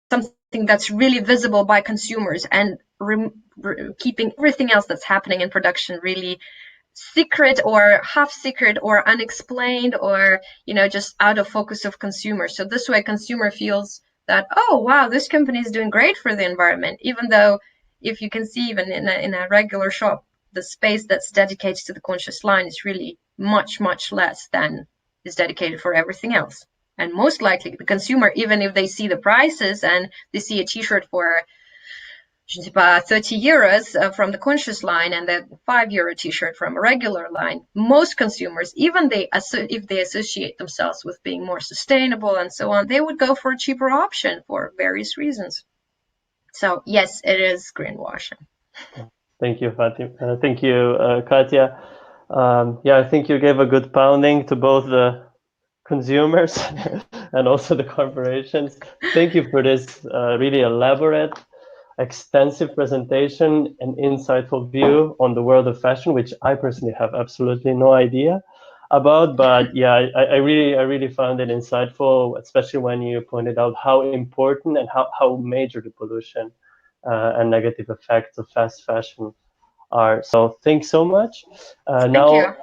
something that's really visible by consumers, and keeping everything else that's happening in production really secret or half secret or unexplained or, you know, just out of focus of consumers. So this way consumer feels that, oh, wow, this company is doing great for the environment, even though if you can see even in a regular shop, the space that's dedicated to the conscious line is really much, much less than is dedicated for everything else. And most likely the consumer, even if they see the prices and they see a t-shirt for 30 euros from the conscious line and a €5 t-shirt from a regular line, most consumers, even if they associate themselves with being more sustainable and so on, they would go for a cheaper option for various reasons. So yes, it is greenwashing. Thank you, Fatima. Thank you, Katya. Yeah, I think you gave a good pounding to both the consumers and also the corporations. Thank you for this really elaborate, extensive presentation and insightful view on the world of fashion, which I personally have absolutely no idea about. But yeah, I really found it insightful, especially when you pointed out how important and how major the pollution and negative effects of fast fashion are. So thanks so much. Thank you.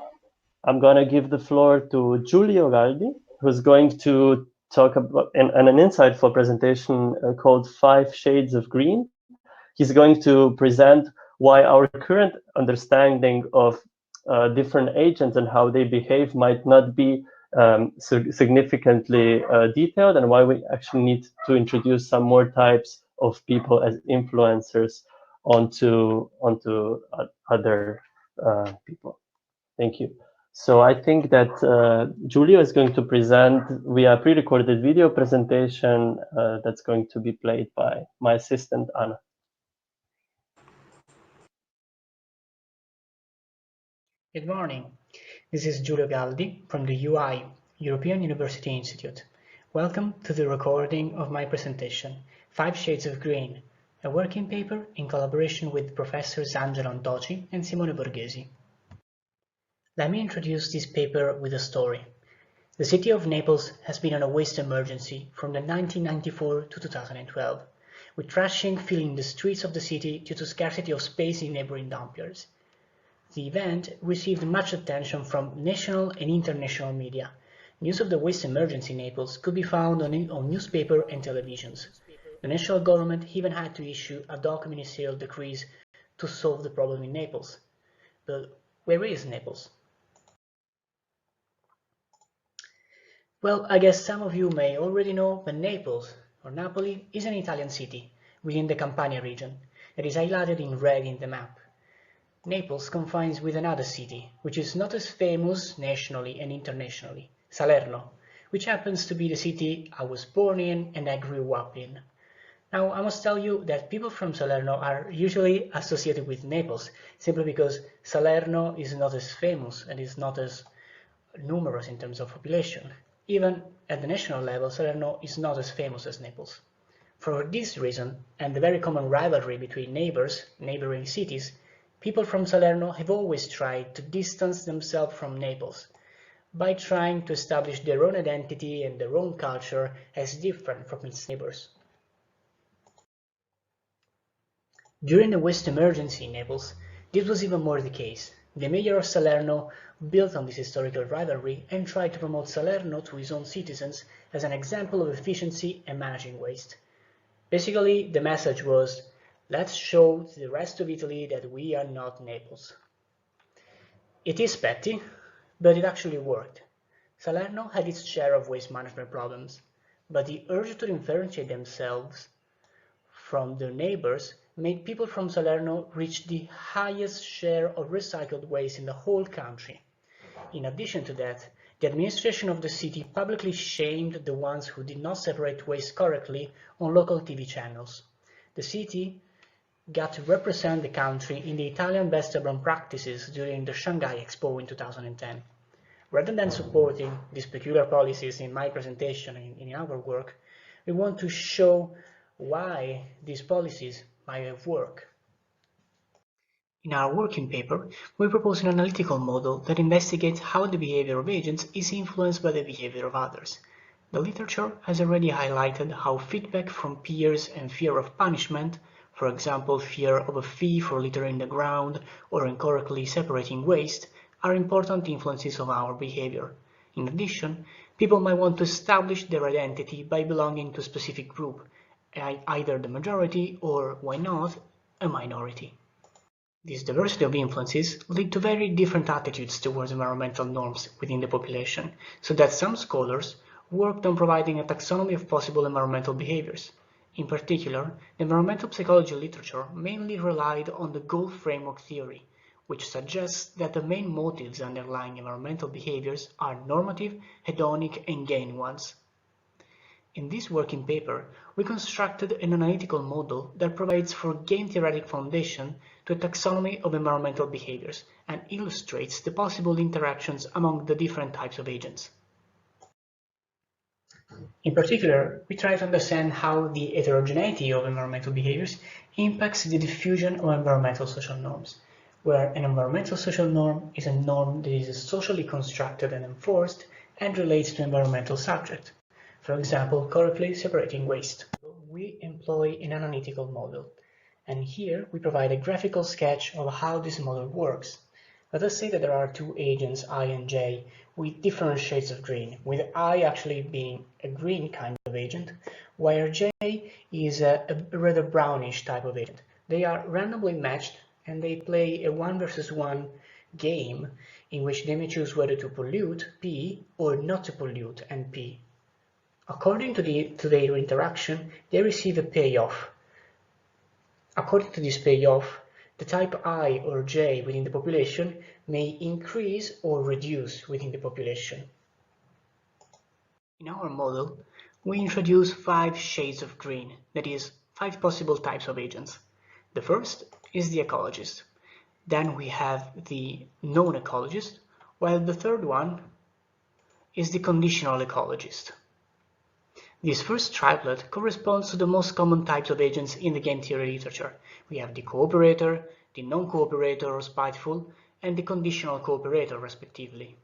I'm going to give the floor to Giulio Galdi, who's going to talk about an insightful presentation called 5 Shades of Green. He's going to present why our current understanding of different agents and how they behave might not be significantly detailed, and why we actually need to introduce some more types of people as influencers onto other people. Thank you. So I think that Giulio is going to present via pre-recorded video presentation that's going to be played by my assistant, Anna. Good morning. This is Giulio Galdi from the UI, European University Institute. Welcome to the recording of my presentation, 5 Shades of Green, a working paper in collaboration with Professors Angelo Antoci and Simone Borghesi. Let me introduce this paper with a story. The city of Naples has been on a waste emergency from the 1994 to 2012, with trashing filling the streets of the city due to scarcity of space in neighboring dump-yards. The event received much attention from national and international media. News of the waste emergency in Naples could be found on newspaper and televisions. The national government even had to issue ad hoc ministerial decrees to solve the problem in Naples. But where is Naples? Well, I guess some of you may already know, but Naples, or Napoli, is an Italian city within the Campania region that is highlighted in red in the map. Naples confines with another city, which is not as famous nationally and internationally, Salerno, which happens to be the city I was born in and I grew up in. Now, I must tell you that people from Salerno are usually associated with Naples, simply because Salerno is not as famous and is not as numerous in terms of population. Even at the national level, Salerno is not as famous as Naples. For this reason, and the very common rivalry between neighboring cities, people from Salerno have always tried to distance themselves from Naples by trying to establish their own identity and their own culture as different from its neighbors. During the waste emergency in Naples, this was even more the case. The mayor of Salerno built on this historical rivalry and tried to promote Salerno to his own citizens as an example of efficiency and managing waste. Basically, the message was, let's show to the rest of Italy that we are not Naples. It is petty, but it actually worked. Salerno had its share of waste management problems, but the urge to differentiate themselves from their neighbors made people from Salerno reach the highest share of recycled waste in the whole country. In addition to that, the administration of the city publicly shamed the ones who did not separate waste correctly on local TV channels. The city got to represent the country in the Italian Best Urban Practices during the Shanghai Expo in 2010. Rather than supporting these peculiar policies in my presentation and in our work, we want to show why these policies might have worked. In our working paper, we propose an analytical model that investigates how the behavior of agents is influenced by the behavior of others. The literature has already highlighted how feedback from peers and fear of punishment, for example fear of a fee for littering the ground or incorrectly separating waste, are important influences of our behavior. In addition, people might want to establish their identity by belonging to a specific group, either the majority or, why not, a minority. This diversity of influences lead to very different attitudes towards environmental norms within the population, so that some scholars worked on providing a taxonomy of possible environmental behaviors. In particular, the environmental psychology literature mainly relied on the goal framework theory, which suggests that the main motives underlying environmental behaviors are normative, hedonic, and gain ones. In this working paper, we constructed an analytical model that provides for game-theoretic foundation to a taxonomy of environmental behaviors and illustrates the possible interactions among the different types of agents. In particular, we try to understand how the heterogeneity of environmental behaviors impacts the diffusion of environmental social norms, where an environmental social norm is a norm that is socially constructed and enforced and relates to environmental subject. For example, correctly separating waste. We employ an analytical model, and here we provide a graphical sketch of how this model works. Let us say that there are two agents, I and J, with different shades of green, with I actually being a green kind of agent, while J is a rather brownish type of agent. They are randomly matched and they play a 1 versus 1 game in which they may choose whether to pollute, P, or not to pollute, NP. According to their interaction, they receive a payoff. According to this payoff, the type I or J within the population may increase or reduce within the population. In our model, we introduce 5 shades of green, that is, 5 possible types of agents. The first is the ecologist. Then we have the non-ecologist, while the third one is the conditional ecologist. This first triplet corresponds to the most common types of agents in the game theory literature. We have the cooperator, the non-cooperator or spiteful, and the conditional cooperator, respectively.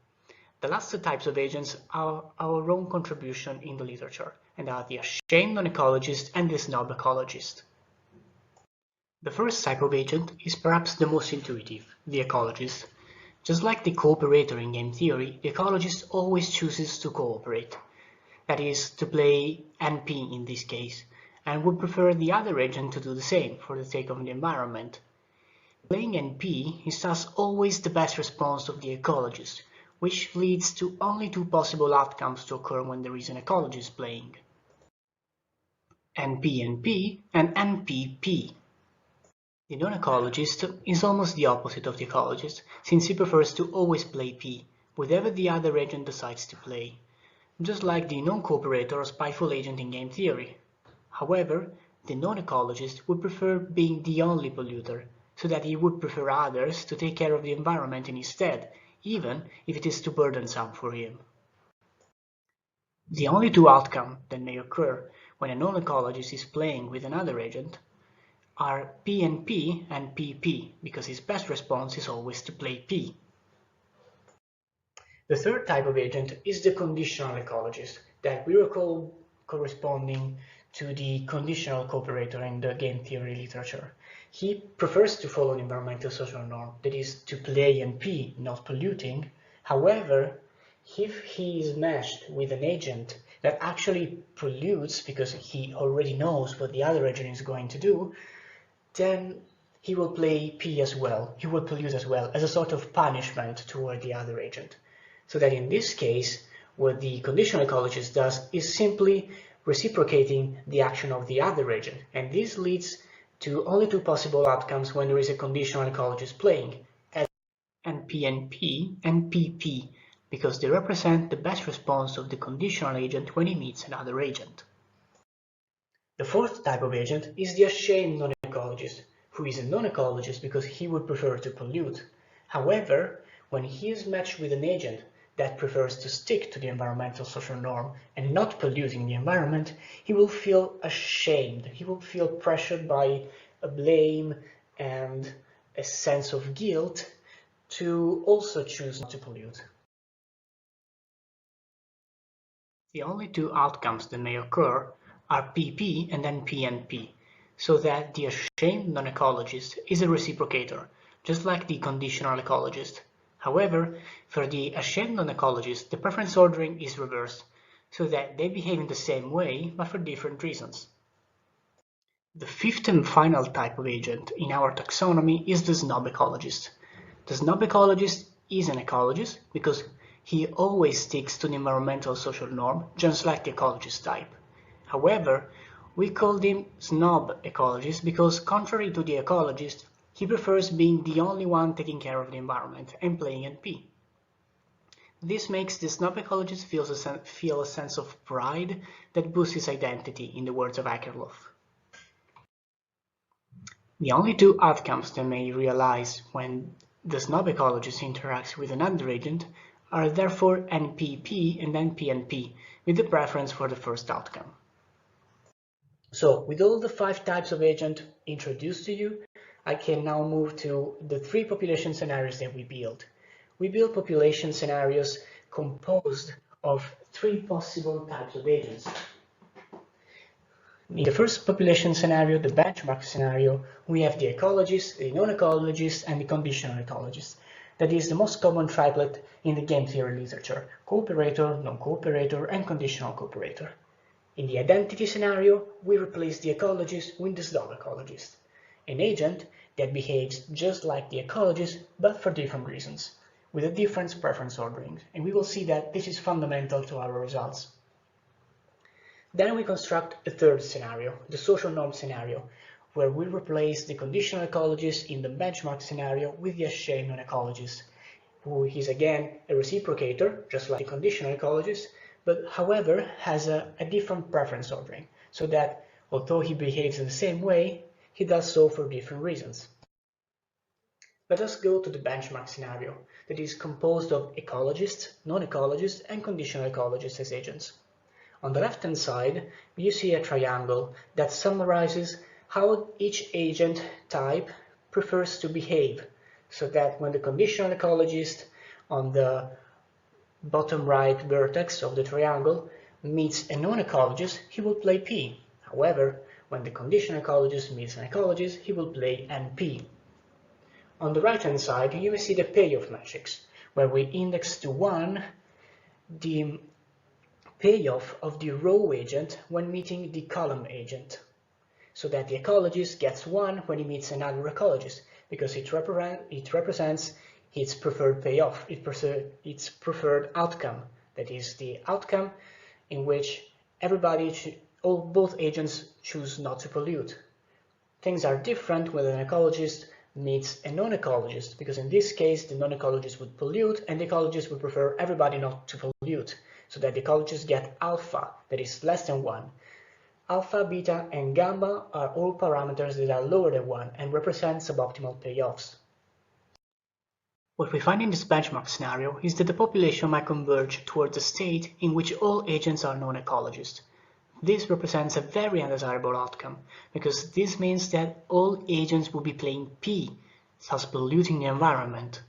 The last two types of agents are our own contribution in the literature, and are the ashamed non-ecologist and the snub ecologist. The first type of agent is perhaps the most intuitive, the ecologist. Just like the cooperator in game theory, the ecologist always chooses to cooperate. That is, to play NP in this case, and would prefer the other agent to do the same for the sake of the environment. Playing NP is thus always the best response of the ecologist, which leads to only 2 possible outcomes to occur when there is an ecologist playing: NP-NP and NP-P. The non-ecologist is almost the opposite of the ecologist, since he prefers to always play P, whatever the other agent decides to play, just like the non-cooperator or spiteful agent in game theory. However, the non-ecologist would prefer being the only polluter, so that he would prefer others to take care of the environment instead, even if it is too burdensome for him. The only 2 outcomes that may occur when a non-ecologist is playing with another agent are PNP and PP, because his best response is always to play P. The third type of agent is the conditional ecologist, that we recall corresponding to the conditional cooperator in the game theory literature. He prefers to follow an environmental social norm, that is, to play NP, not polluting. However, if he is matched with an agent that actually pollutes because he already knows what the other agent is going to do, then he will play P as well. He will pollute as well, as a sort of punishment toward the other agent. So that in this case, what the conditional ecologist does is simply reciprocating the action of the other agent, and this leads to only 2 possible outcomes when there is a conditional ecologist playing, as NP-NP and PP, because they represent the best response of the conditional agent when he meets another agent. The fourth type of agent is the ashamed non-ecologist, who is a non-ecologist because he would prefer to pollute. However, when he is matched with an agent that prefers to stick to the environmental social norm and not polluting the environment, he will feel ashamed. He will feel pressured by a blame and a sense of guilt to also choose not to pollute. The only 2 outcomes that may occur are PP and then PNP, so that the ashamed non-ecologist is a reciprocator, just like the conditional ecologist. However, for the ashamed non-ecologists, the preference ordering is reversed, so that they behave in the same way, but for different reasons. The fifth and final type of agent in our taxonomy is the snub ecologist. The snub ecologist is an ecologist because he always sticks to the environmental social norm, just like the ecologist type. However, we call him snub ecologist because, contrary to the ecologist, he prefers being the only one taking care of the environment and playing NP. This makes the snub ecologist feel a sense of pride that boosts his identity, in the words of Akerlof. The only two outcomes they may realize when the snub ecologist interacts with another agent are therefore NPP and NPNP, with the preference for the first outcome. So, with all the 5 types of agent introduced to you, I can now move to the 3 population scenarios that we built. We built population scenarios composed of 3 possible types of agents. In the first population scenario, the benchmark scenario, we have the ecologist, the non-ecologist, and the conditional ecologist. That is the most common triplet in the game theory literature: cooperator, non-cooperator, and conditional cooperator. In the identity scenario, we replace the ecologist with the snub ecologist, an agent that behaves just like the ecologist but for different reasons, with a different preference ordering, and we will see that this is fundamental to our results. Then we construct a third scenario, the social norm scenario, where we replace the conditional ecologist in the benchmark scenario with the ashamed non-ecologist, who is again a reciprocator, just like the conditional ecologist, but however has a different preference ordering, so that although he behaves in the same way, he does so for different reasons. Let us go to the benchmark scenario that is composed of ecologists, non-ecologists, and conditional ecologists as agents. On the left-hand side, you see a triangle that summarizes how each agent type prefers to behave, so that when the conditional ecologist on the bottom right vertex of the triangle meets a non-ecologist, he will play P. However, when the conditional ecologist meets an ecologist, he will play NP. On the right-hand side, you will see the payoff matrix, where we index to 1 the payoff of the row agent when meeting the column agent, so that the ecologist gets 1 when he meets another ecologist, because it represents its preferred payoff, its preferred outcome. That is the outcome in which both agents choose not to pollute. Things are different when an ecologist meets a non-ecologist, because in this case the non-ecologist would pollute and the ecologist would prefer everybody not to pollute, so that the ecologists get alpha, that is less than 1. Alpha, beta, and gamma are all parameters that are lower than 1 and represent suboptimal payoffs. What we find in this benchmark scenario is that the population might converge towards a state in which all agents are non-ecologists. This represents a very undesirable outcome, because this means that all agents will be playing P, thus polluting the environment.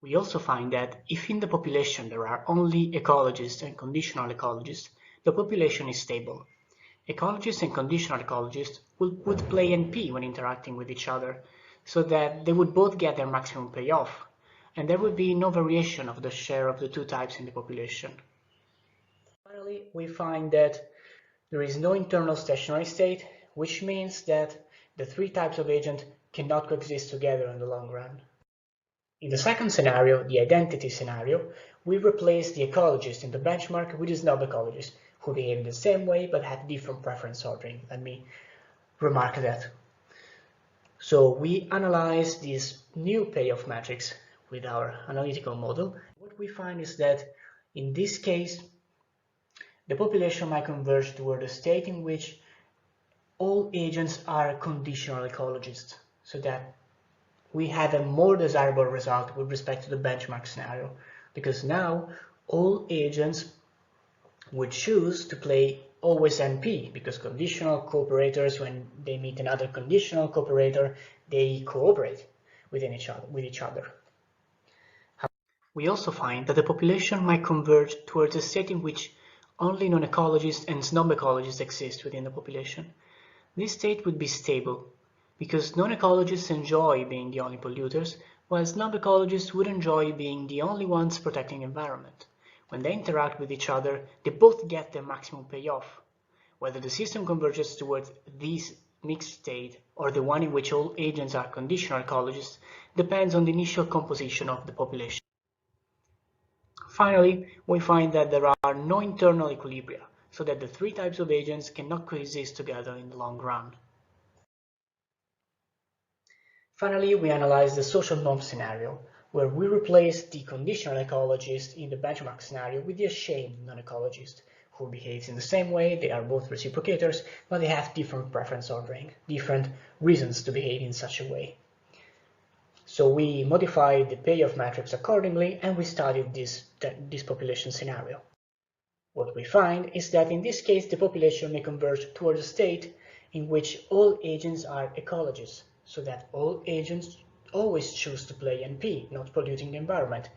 We also find that if in the population there are only ecologists and conditional ecologists, the population is stable. Ecologists and conditional ecologists would play NP when interacting with each other, so that they would both get their maximum payoff, and there would be no variation of the share of the 2 types in the population. Finally, we find that there is no internal stationary state, which means that the 3 types of agent cannot coexist together in the long run. In the second scenario, the identity scenario, we replace the ecologist in the benchmark with the snub ecologist, who behave in the same way but have different preference ordering. Let me remark that. So we analyze this new payoff matrix with our analytical model. What we find is that in this case, the population might converge toward a state in which all agents are conditional ecologists, so that we have a more desirable result with respect to the benchmark scenario, because now all agents would choose to play always NP, because conditional cooperators, when they meet another conditional cooperator, they cooperate with each other. We also find that the population might converge towards a state in which only non-ecologists and snub ecologists exist within the population. This state would be stable, because non-ecologists enjoy being the only polluters, while Snub Ecologists would enjoy being the only ones protecting the environment. When they interact with each other, they both get their maximum payoff. Whether the system converges towards this mixed state or the one in which all agents are conditional ecologists depends on the initial composition of the population. Finally, we find that there are no internal equilibria, so that the three types of agents cannot coexist together in the long run. Finally, we analyze the social norm scenario, where we replace the conditional ecologist in the benchmark scenario with the ashamed non-ecologist, who behaves in the same way. They are both reciprocators, but they have different preference ordering, different reasons to behave in such a way. So we modified the payoff matrix accordingly, and we studied this population scenario. What we find is that in this case, the population may converge towards a state in which all agents are ecologists, so that all agents always choose to play NP, not polluting the environment.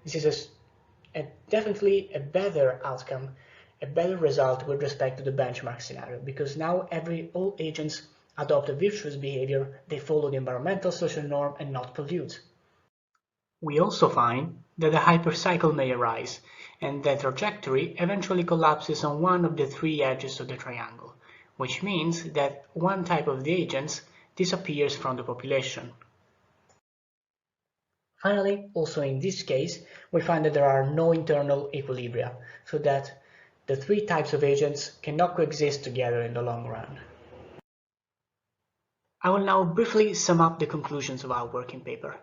This is definitely a better outcome, a better result with respect to the benchmark scenario, because now all agents adopt a virtuous behavior, they follow the environmental social norm and not pollute. We also find that a hypercycle may arise, and that trajectory eventually collapses on one of the three edges of the triangle, which means that one type of the agents disappears from the population. Finally, also in this case, we find that there are no internal equilibria, so that the three types of agents cannot coexist together in the long run. I will now briefly sum up the conclusions of our working paper.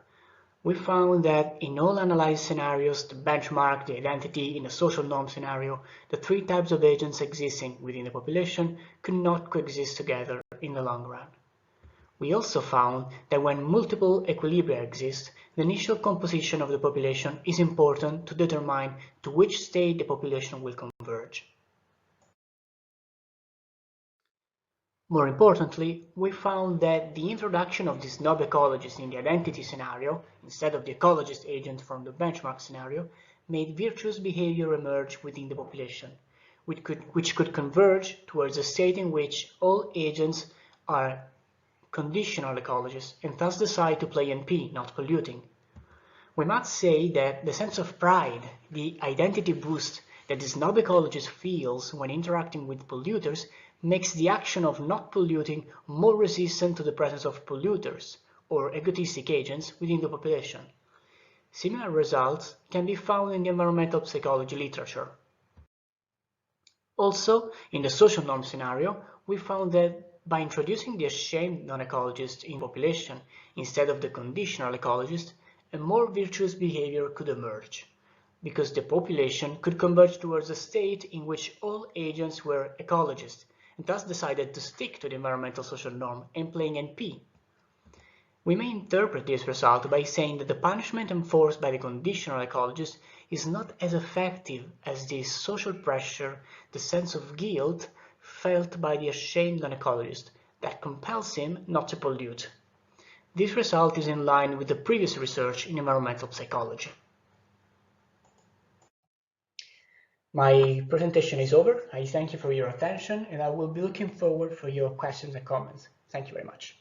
We found that in all analyzed scenarios, the benchmark, the identity, in the social norm scenario, the three types of agents existing within the population could not coexist together in the long run. We also found that when multiple equilibria exist, the initial composition of the population is important to determine to which state the population will converge. More importantly, we found that the introduction of the Snub Ecologist in the identity scenario, instead of the ecologist agent from the benchmark scenario, made virtuous behavior emerge within the population, which could converge towards a state in which all agents are conditional ecologists and thus decide to play NP, not polluting. We must say that the sense of pride, the identity boost that the Snub Ecologist feels when interacting with polluters, makes the action of not polluting more resistant to the presence of polluters or egotistic agents within the population. Similar results can be found in the environmental psychology literature. Also, in the social norm scenario, we found that by introducing the ashamed non-ecologist in population instead of the conditional ecologist, a more virtuous behavior could emerge, because the population could converge towards a state in which all agents were ecologists, and thus decided to stick to the environmental social norm and playing NP. We may interpret this result by saying that the punishment enforced by the conditional ecologist is not as effective as the social pressure, the sense of guilt felt by the ashamed non-ecologist that compels him not to pollute. This result is in line with the previous research in environmental psychology. My presentation is over. I thank you for your attention, and I will be looking forward for your questions and comments. Thank you very much.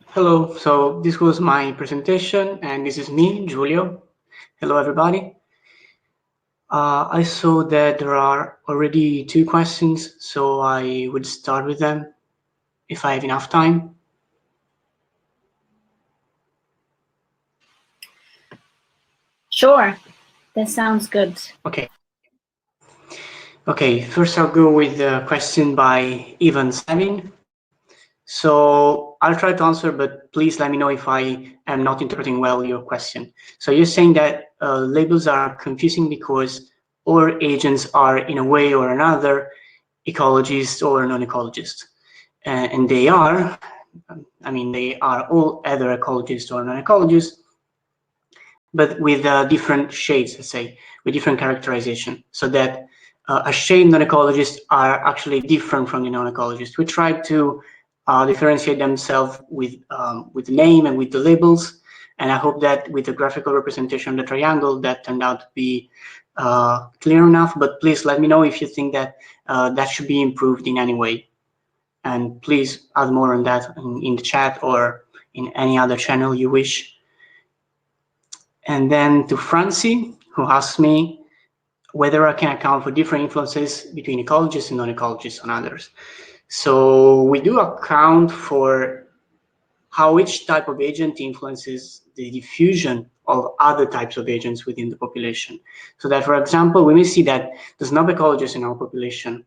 Hello, so this was my presentation, and this is me, Giulio. Hello, everybody. I saw that there are already 2 questions, so I would start with them if I have enough time. Sure, that sounds good. Okay. Okay, first I'll go with the question by Ivan Savin. So I'll try to answer, but please let me know if I am not interpreting well your question. So you're saying that labels are confusing because all agents are, in a way or another, ecologists or non-ecologists. And they are, I mean, they are all either ecologists or non-ecologists, but with different shades, let's say, with different characterization, so that ashamed non-ecologists are actually different from the non-ecologists. We try to differentiate themselves with the name and with the labels, And I hope that with the graphical representation of the triangle, that turned out to be clear enough. But please let me know if you think that that should be improved in any way. And please add more on that in the chat or in any other channel you wish. And then to Francie, who asked me whether I can account for different influences between ecologists and non-ecologists on others. So we do account for how each type of agent influences the diffusion of other types of agents within the population. So that, for example, we may see that the Snub Ecologist in our population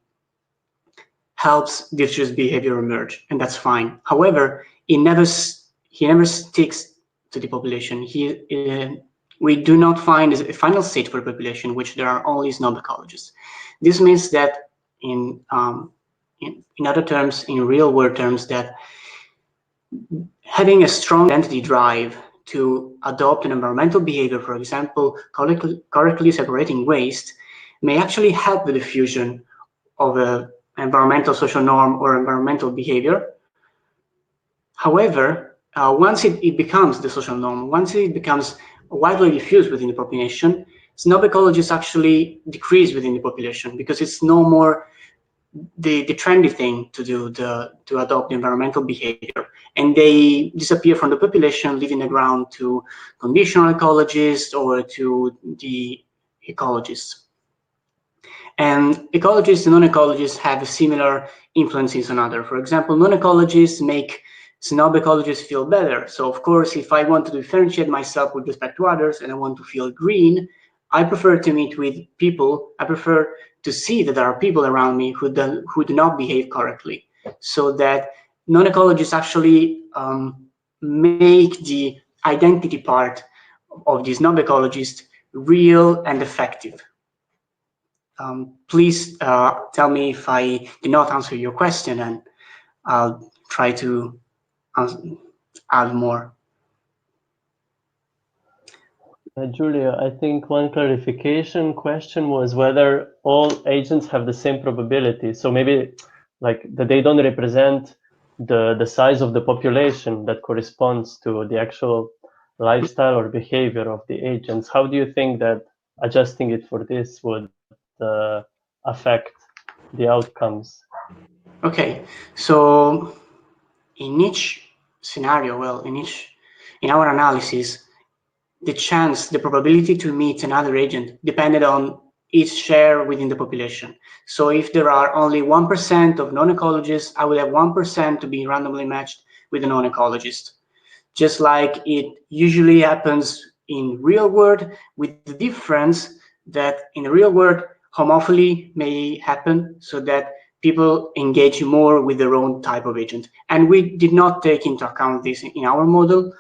helps virtuous behavior emerge, and that's fine. However, he never sticks to the population. We do not find a final state for a population in which there are only Snub Ecologists. This means that in other terms, in real world terms, that having a strong identity drive to adopt an environmental behavior, for example, correctly separating waste, may actually help the diffusion of an environmental social norm or environmental behavior. However, once it becomes the social norm, once it becomes widely diffused within the population, Snub Ecologists actually decrease within the population because it's no more the trendy thing to do to adopt the environmental behavior, and they disappear from the population, leaving the ground to conditional ecologists or to the ecologists. And ecologists and non-ecologists have similar influences on others. For example, non-ecologists make Snub Ecologists feel better. So of course, if I want to differentiate myself with respect to others and I want to feel green, I prefer to meet with people. I prefer to see that there are people around me who do not behave correctly, so that non-ecologists actually make the identity part of these non-ecologists real and effective. Please tell me if I did not answer your question, and I'll try to add more. Julia, I think one clarification question was whether all agents have the same probability. So maybe like that they don't represent the size of the population that corresponds to the actual lifestyle or behavior of the agents. How do you think that adjusting it for this would affect the outcomes? Okay, so in each scenario, well, in our analysis, the probability to meet another agent depended on its share within the population. So if there are only 1% of non-ecologists, I will have 1% to be randomly matched with a non-ecologist. Just like it usually happens in real world, with the difference that in the real world, homophily may happen so that people engage more with their own type of agent. And we did not take into account this in our model.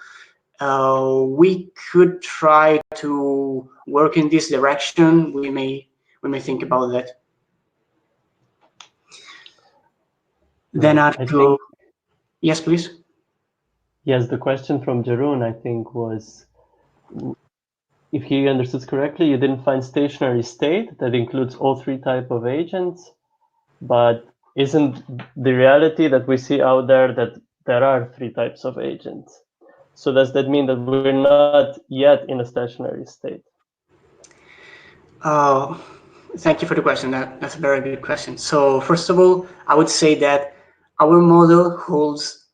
We could try to work in this direction. We may think about that. Then yes, please. Yes, the question from Jeroen, I think, was, if he understood correctly, you didn't find stationary state that includes all three types of agents, but isn't the reality that we see out there that there are three types of agents? So does that mean that we're not yet in a stationary state? Thank you for the question. That's a very good question. So first of all, I would say that our model holds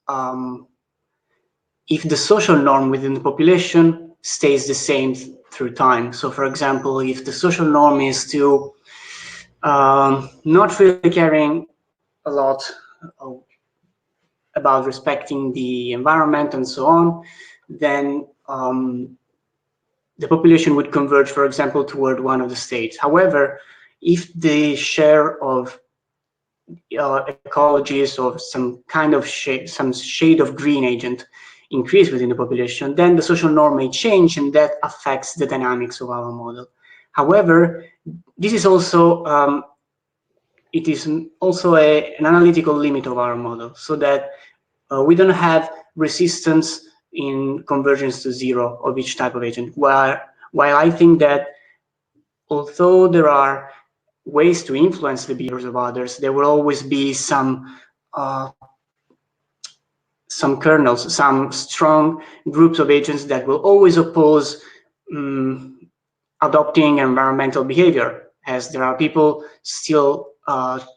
if the social norm within the population stays the same through time. So for example, if the social norm is to not really caring a lot about respecting the environment and so on, then the population would converge, for example, toward one of the states. However, if the share of ecologists or some kind of shade of green agent increase within the population, then the social norm may change, and that affects the dynamics of our model. However, this is also an analytical limit of our model, so that we don't have resistance in convergence to zero of each type of agent. While I think that although there are ways to influence the behaviors of others, there will always be some some kernels, some strong groups of agents that will always oppose adopting environmental behavior, as there are people still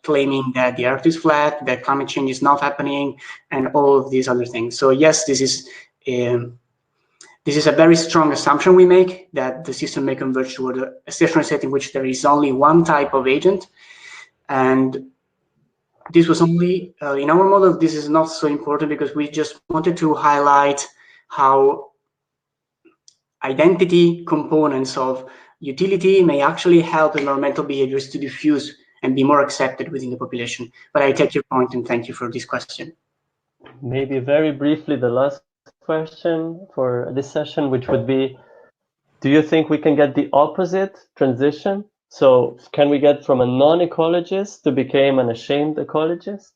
claiming that the Earth is flat, that climate change is not happening, and all of these other things. So yes, this is a very strong assumption we make, that the system may converge toward a stationary state in which there is only one type of agent. And this was only, in our model, this is not so important because we just wanted to highlight how identity components of utility may actually help environmental behaviors to diffuse and be more accepted within the population. But I take your point and thank you for this question. Maybe very briefly, the last question for this session, which would be, do you think we can get the opposite transition? So can we get from a non-ecologist to become an ashamed ecologist?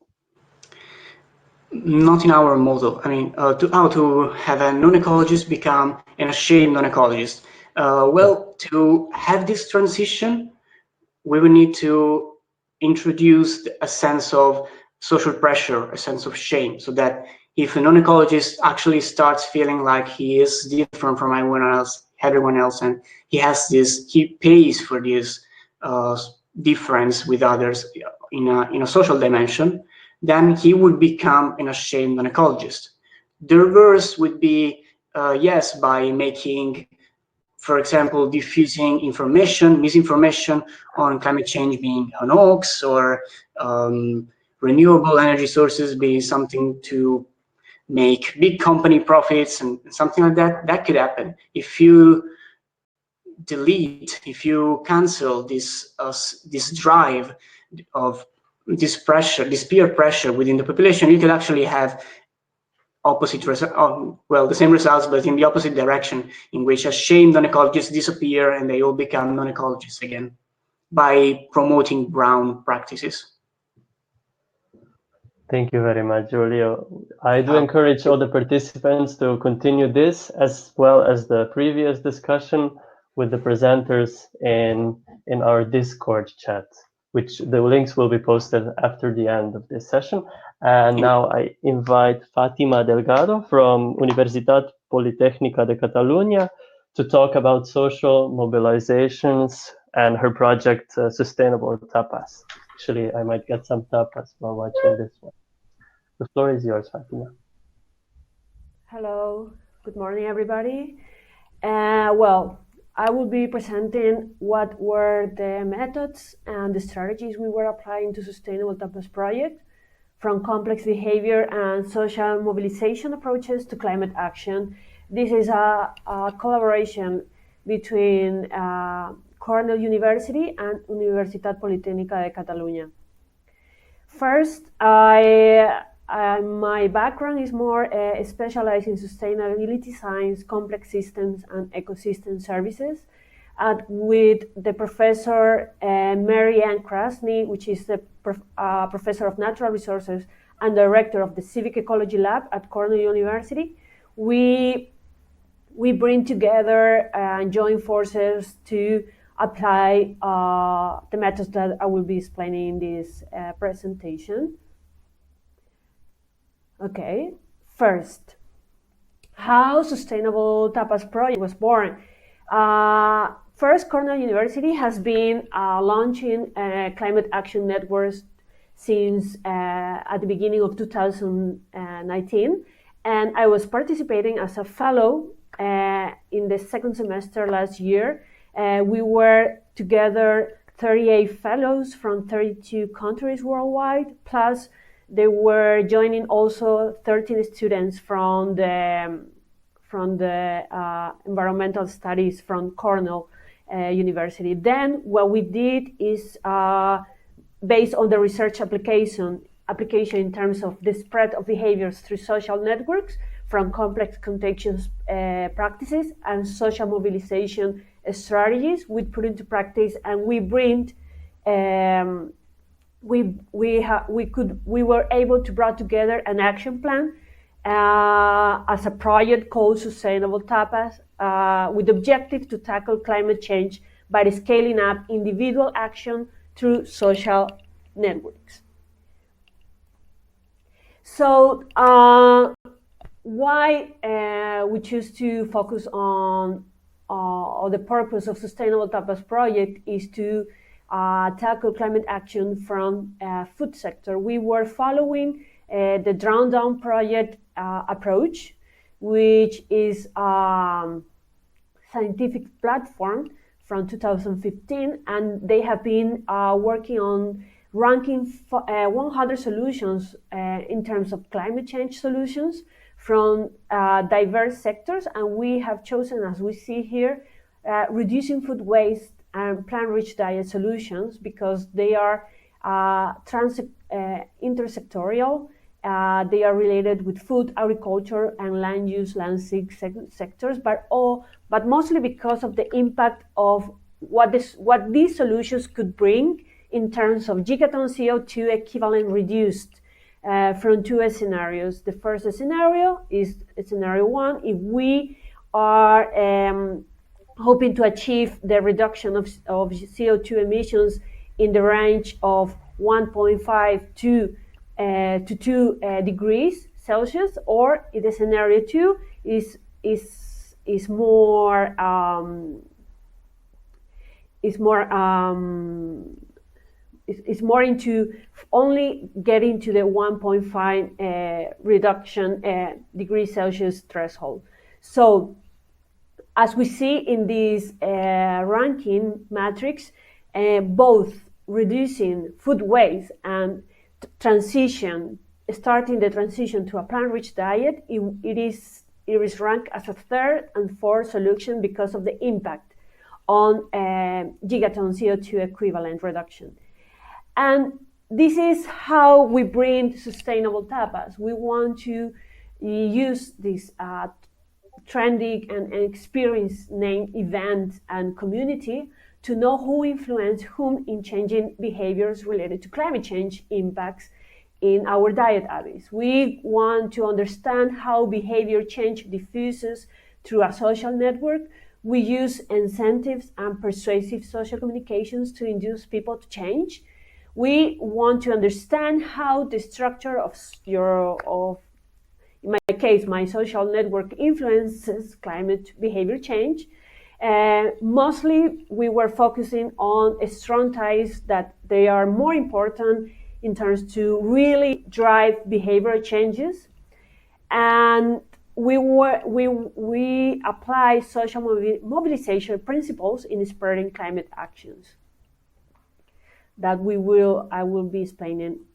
Not in our model. I mean, to have a non-ecologist become an ashamed non-ecologist. Well, to have this transition, we will need to introduce a sense of social pressure, a sense of shame, so that if a non-ecologist actually starts feeling like he is different from everyone else, and he pays for this difference with others in a social dimension, then he would become an ashamed non-ecologist. The reverse would be, yes, by making, for example, diffusing misinformation on climate change being a hoax, or renewable energy sources being something to make big company profits and something like that. That could happen. If you cancel this drive of this peer pressure within the population, you could actually have the same results, but in the opposite direction, in which ashamed non-ecologists disappear and they all become non-ecologists again by promoting brown practices. Thank you very much, Giulio. I do encourage all the participants to continue this as well as the previous discussion with the presenters in our Discord chat, which the links will be posted after the end of this session. And now I invite Fátima Delgado from Universitat Politécnica de Catalunya to talk about social mobilizations and her project, Sustainable Tapas. Actually, I might get some tapas while watching this one. The floor is yours, Fátima. Hello, good morning, everybody. Well, I will be presenting what were the methods and the strategies we were applying to Sustainable Tapas project, from complex behavior and social mobilization approaches to climate action. This is a collaboration between Cornell University and Universitat Politécnica de Catalunya. First, my background is more specialized in sustainability science, complex systems, and ecosystem services, with the professor Mary Ann Krasny, which is the professor of natural resources and director of the Civic Ecology Lab at Cornell University. We bring together and join forces to apply the methods that I will be explaining in this presentation. Okay, first, how Sustainable Tapas project was born. First, Cornell University has been launching climate action networks since at the beginning of 2019, and I was participating as a fellow in the second semester last year. We were together 38 fellows from 32 countries worldwide, plus they were joining also 13 students from the environmental studies from Cornell University. Then what we did is based on the research application in terms of the spread of behaviors through social networks from complex contagious practices and social mobilization strategies we put into practice, and we bring we were able to bring together an action plan as a project called Sustainable Tapas, with the objective to tackle climate change by scaling up individual action through social networks. So why we choose to focus on or the purpose of Sustainable Tapas project is to tackle climate action from food sector. We were following the Drown Down project approach, which is scientific platform from 2015, and they have been working on ranking 100 solutions in terms of climate change solutions from diverse sectors, and we have chosen, as we see here, reducing food waste and plant-rich diet solutions because they are intersectorial. They are related with food, agriculture, and land use, landscape sectors, but mostly because of the impact of what these solutions could bring in terms of gigaton CO2 equivalent reduced from two scenarios. The first scenario is scenario 1. If we are hoping to achieve the reduction of CO2 emissions in the range of 1.5 to 2 degrees Celsius, or in the scenario 2 is more into only getting to the 1.5 reduction degrees Celsius threshold. So, as we see in this ranking matrix, both reducing food waste and starting the transition to a plant-rich diet, it is ranked as a third and fourth solution because of the impact on gigaton CO2 equivalent reduction. And this is how we bring Sustainable Tapas. We want to use this trendy and experienced name event and community to know who influenced whom in changing behaviors related to climate change impacts in our diet habits. We want to understand how behavior change diffuses through a social network. We use incentives and persuasive social communications to induce people to change. We want to understand how the structure of in my case, my social network influences climate behavior change. Mostly, we were focusing on strong ties that they are more important in terms to really drive behavioral changes. And we apply social mobilization principles in spreading climate actions that I will be explaining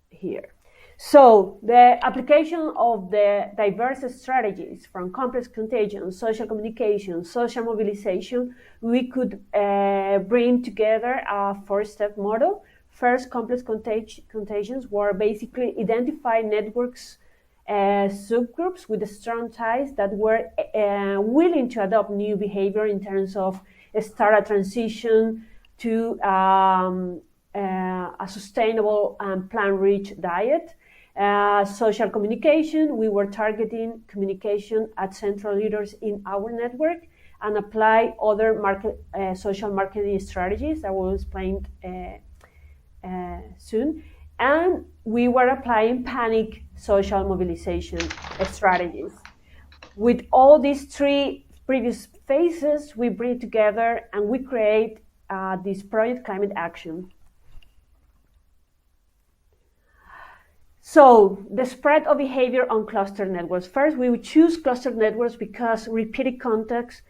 here. So the application of the diverse strategies from complex contagion, social communication, social mobilization, we could bring together a four-step model. First, complex contagions were basically identify networks, subgroups with strong ties that were willing to adopt new behavior in terms of start a transition to a sustainable and plant-rich diet. Social communication, we were targeting communication at central leaders in our network and apply other social marketing strategies I will explain soon. And we were applying panic social mobilization strategies. With all these three previous phases, we bring together and we create this project Climate Action. So the spread of behavior on cluster networks. First, we would choose cluster networks because repeated context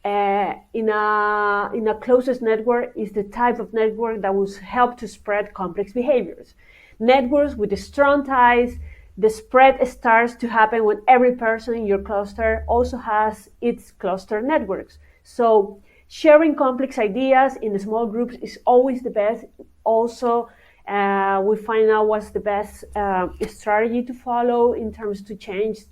in a closest network is the type of network that will help to spread complex behaviors. Networks with strong ties, the spread starts to happen when every person in your cluster also has its cluster networks. So sharing complex ideas in small groups is always the best. Also, we find out what's the best strategy to follow in terms to change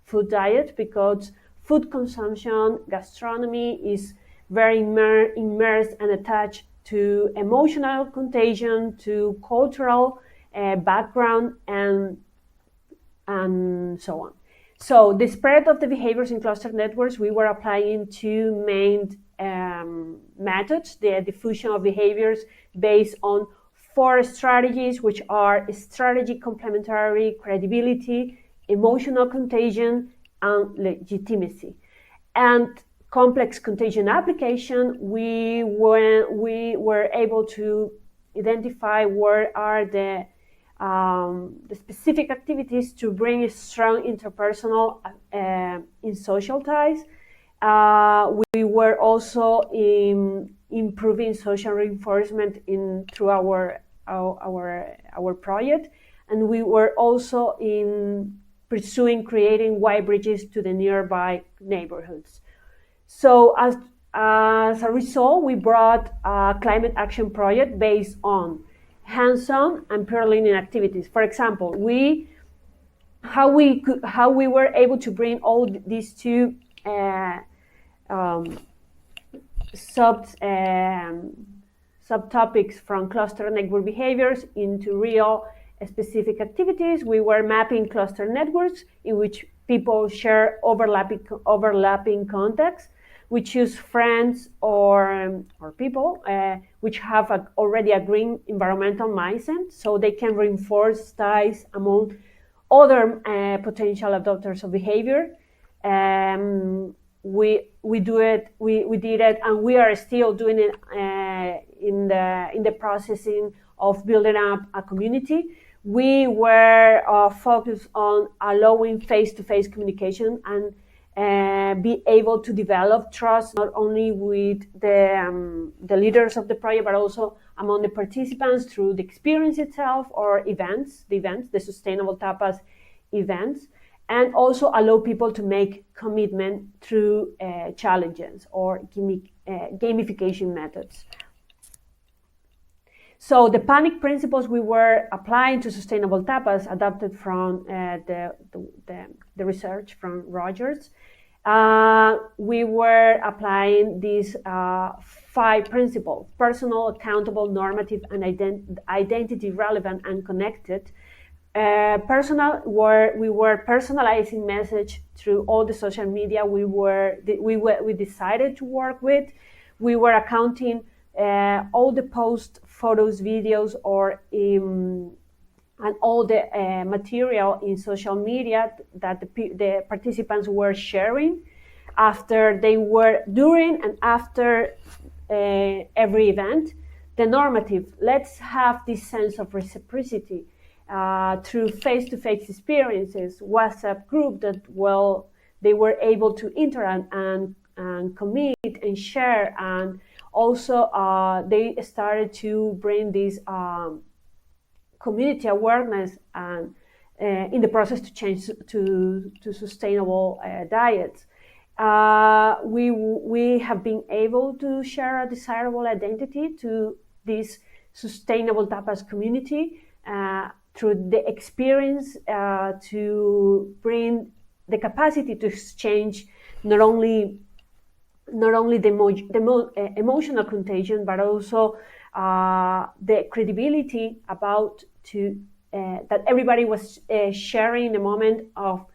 food diet, because food consumption, gastronomy is very immersed and attached to emotional contagion, to cultural background, and so on. So the spread of the behaviors in cluster networks, we were applying two main methods: the diffusion of behaviors based on 4 strategies, which are strategy, complementary, credibility, emotional contagion, and legitimacy. And complex contagion application, we were able to identify where are the specific activities to bring a strong interpersonal in social ties. We were also improving social reinforcement through our project, and we were also pursuing creating wide bridges to the nearby neighborhoods. So as a result, we brought a climate action project based on hands-on and peer learning activities. For example, how we were able to bring all these two subtopics from cluster network behaviors into real specific activities. We were mapping cluster networks in which people share overlapping contexts. We choose friends or people which have already a green environmental mindset, so they can reinforce ties among other potential adopters of behavior. We did it, and we are still doing it in the processing of building up a community. We were focused on allowing face-to-face communication and be able to develop trust not only with the leaders of the project, but also among the participants through the experience itself or the Sustainable Tapas events, and also allow people to make commitment through challenges or gamification methods. So the panic principles we were applying to Sustainable Tapas, adapted from the research from Rogers, we were applying these 5 principles: personal, accountable, normative, and identity relevant and connected. Personal, we were personalizing message through all the social media we decided to work with. We were accounting all the posts, photos, videos, and all the material in social media that the participants were sharing during and after every event. The normative, let's have this sense of reciprocity through face-to-face experiences, WhatsApp group that they were able to interact and commit and share, and also they started to bring this community awareness and in the process to change to sustainable diets. We have been able to share a desirable identity to this Sustainable Tapas community through the experience to bring the capacity to exchange not only the emotional contagion, but also the credibility about that everybody was sharing the moment of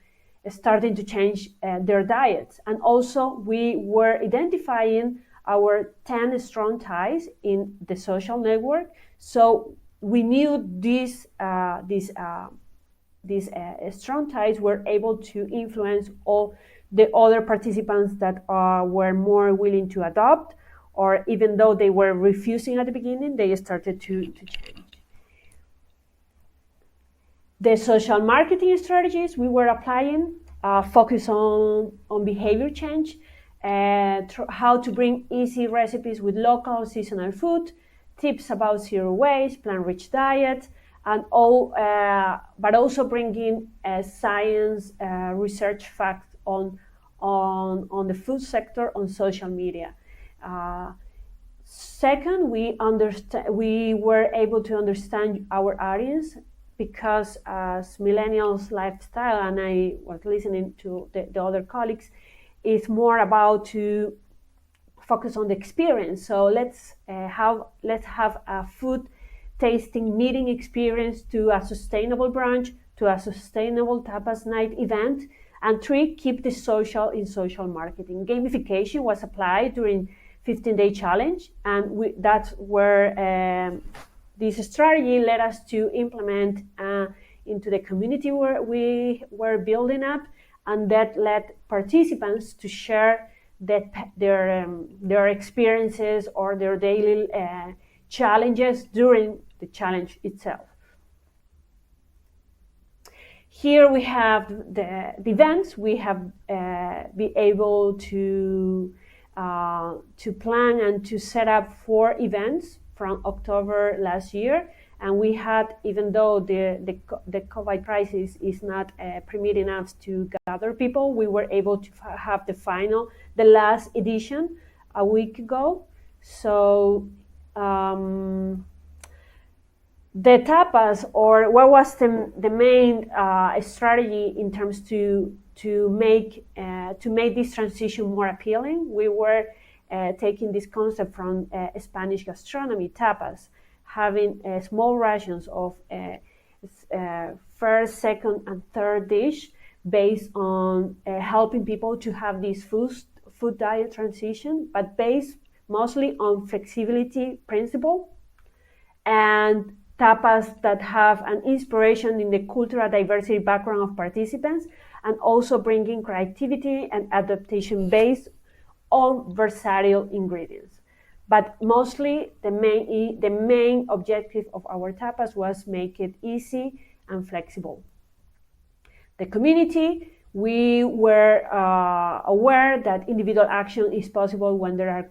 starting to change their diets. And also we were identifying our 10 strong ties in the social network. So we knew these strong ties were able to influence all the other participants that were more willing to adopt, or even though they were refusing at the beginning, they started to change. The social marketing strategies we were applying focus on behavior change, how to bring easy recipes with local seasonal food, tips about zero waste, plant-rich diet, and all, but also bringing science research facts on the food sector on social media. Second, we were able to understand our audience, because as millennials lifestyle, and I was listening to the other colleagues, is more about to focus on the experience. So let's have a food tasting meeting experience to a sustainable brunch, to a Sustainable Tapas night event. And 3, keep the social in social marketing. Gamification was applied during 15-day challenge, and that's where This strategy led us to implement into the community where we were building up, and that led participants to share their experiences or their daily challenges during the challenge itself. Here we have the events. We have been able to plan and to set up 4 events from October last year, and we had, even though the COVID crisis is not permitting us to gather people, we were able to have the last edition a week ago. So the Tapas, or what was the main strategy in terms to make this transition more appealing? We were taking this concept from Spanish gastronomy, tapas, having small rations of first, second, and third dish based on helping people to have this food diet transition, but based mostly on flexibility principle, and tapas that have an inspiration in the cultural diversity background of participants, and also bringing creativity and adaptation based on versatile ingredients. But mostly the main objective of our tapas was make it easy and flexible. The community, we were aware that individual action is possible when there are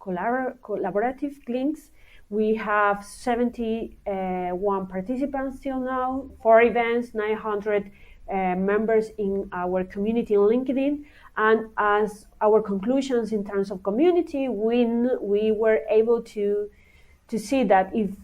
collaborative links. We have 71 participants till now, 4 events, 900 members in our community on LinkedIn. And as our conclusions in terms of community, we were able to see that if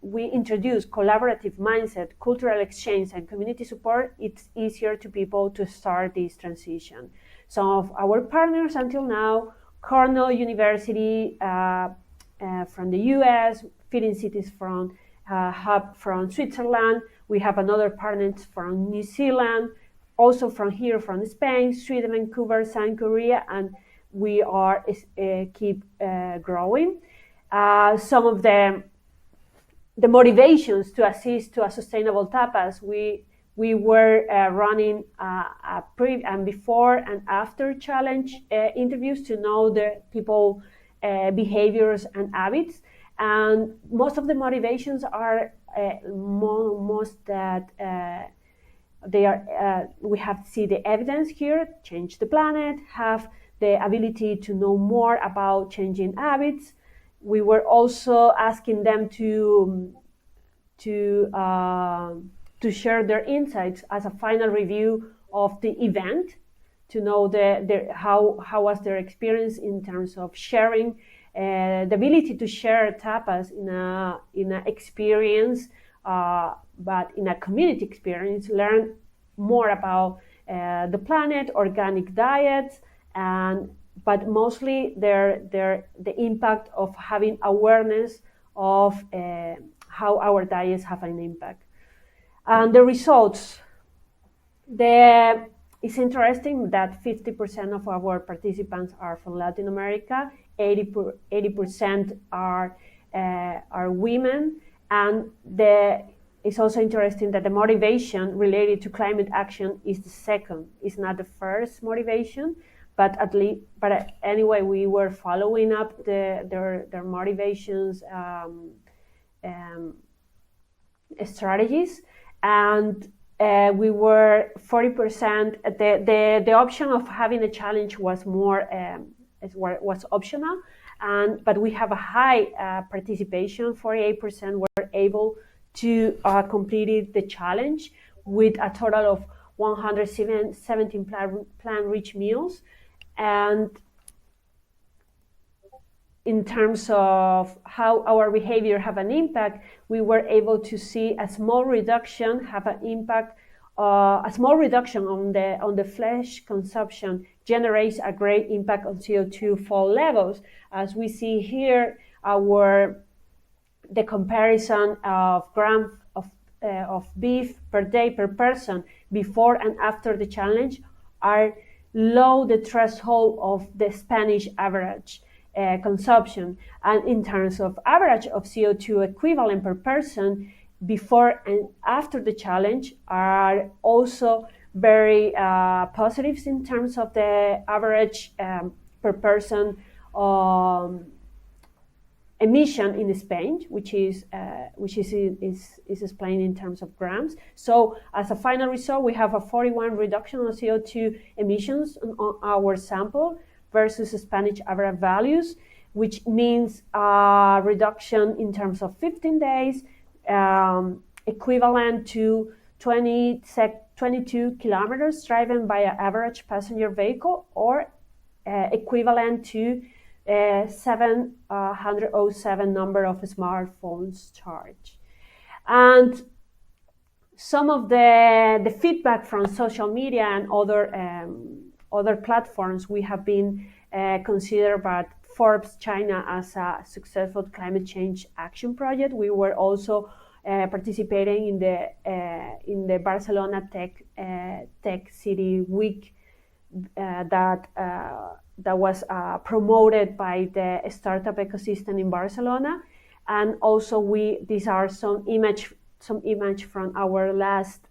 we introduce collaborative mindset, cultural exchange, and community support, it's easier to people to start this transition. Some of our partners until now, Cornell University, from the US, Feeding Cities from Hub from Switzerland. We have another partner from New Zealand, also from here, from Spain, Sweden, Vancouver, South Korea, and we are keep growing. Some of the motivations to assist to a sustainable tapas, we were running and before and after challenge interviews to know the people behaviors and habits, and most of the motivations are they are we have to see the evidence here, change the planet, have the ability to know more about changing habits. We were also asking them to share their insights as a final review of the event, to know how was their experience in terms of sharing, the ability to share tapas in a experience, but in a community experience, learn more about the planet, organic diets, but mostly the impact of having awareness of how our diets have an impact. And the results, it's interesting that 50% of our participants are from Latin America, 80% are women, and it's also interesting that the motivation related to climate action is the second. It's not the first motivation, but anyway, we were following up their motivations strategies, and we were 40%. The option of having a challenge was was optional, but we have a high participation. 48% were able to complete the challenge with a total of 117 plan-rich meals. And in terms of how our behavior have an impact, we were able to see a small reduction have an impact. A small reduction on the flesh consumption generates a great impact on CO2 fall levels. As we see here, the comparison of grams of beef per day per person before and after the challenge are low the threshold of the Spanish average. consumption. And in terms of average of CO2 equivalent per person before and after the challenge are also very positives in terms of the average per person emission in Spain, which is explained in terms of grams. So as a final result, we have a 41 reduction of CO2 emissions on our sample versus Spanish average values, which means a reduction in terms of 15 days, equivalent to 22 kilometers driven by an average passenger vehicle, or equivalent to 707 number of smartphones charged. And some of the feedback from social media and other platforms, we have been considered by Forbes China as a successful climate change action project. We were also participating in the Barcelona Tech City Week that was promoted by the startup ecosystem in Barcelona. And also these are some image from our last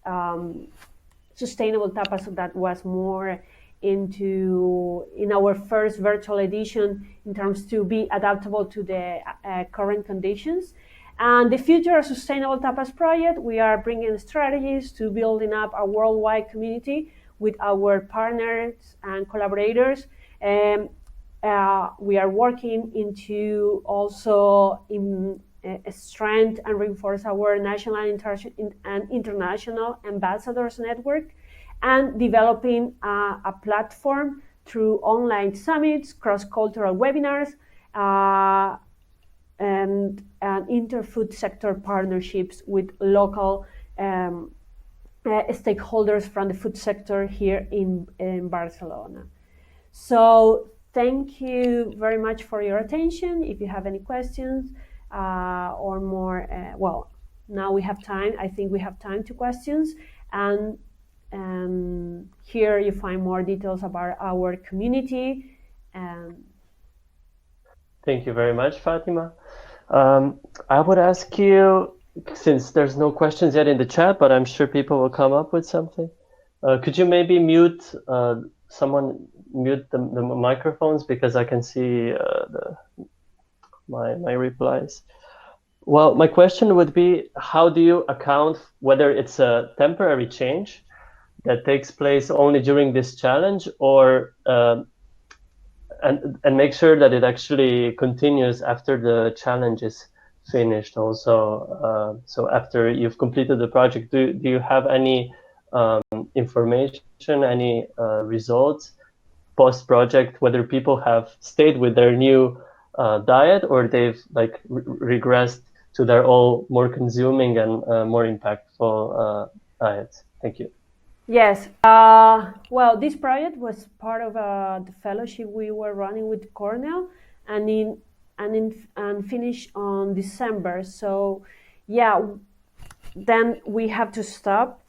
sustainable tapas that was more in our first virtual edition in terms to be adaptable to the current conditions. And the future of Sustainable Tapas project, we are bringing strategies to building up a worldwide community with our partners and collaborators. We are working into also strengthen and reinforce our national and international ambassadors network, and developing a platform through online summits, cross-cultural webinars, and inter-food sector partnerships with local stakeholders from the food sector here in Barcelona. So thank you very much for your attention. If you have any questions or more, well, now we have time. I think we have time to questions. And here you find more details about our community. Thank you very much, Fatima. I would ask you, since there's no questions yet in the chat, but I'm sure people will come up with something. Could you maybe mute the microphones, because I can see my replies. Well, my question would be, how do you account whether it's a temporary change that takes place only during this challenge, or and make sure that it actually continues after the challenge is finished also? So after you've completed the project, do you have any information, any results post-project, whether people have stayed with their new diet, or they've regressed to their old, more consuming and more impactful diets? Thank you. Yes. Well, this project was part of the fellowship we were running with Cornell, and finished on December. So, yeah, then we have to stop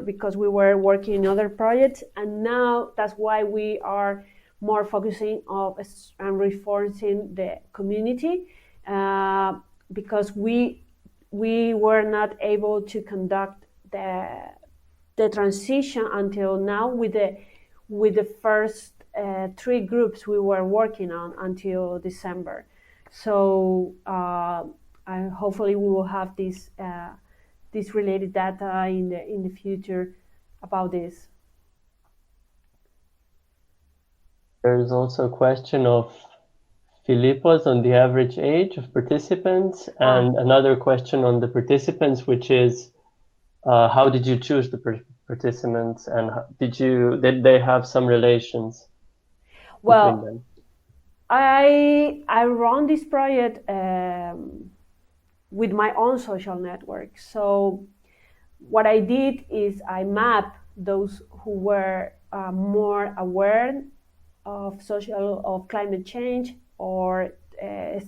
because we were working in other projects, and now that's why we are more focusing on and reinforcing the community, because we were not able to conduct the transition until now with the first 3 groups we were working on until December. So hopefully we will have this related data in the future about this. There's also a question of Filipos on the average age of participants, and another question on the participants, which is, how did you choose the participants, and did they have some relations between them? I run this project with my own social network. So what I did is I mapped those who were more aware of climate change, or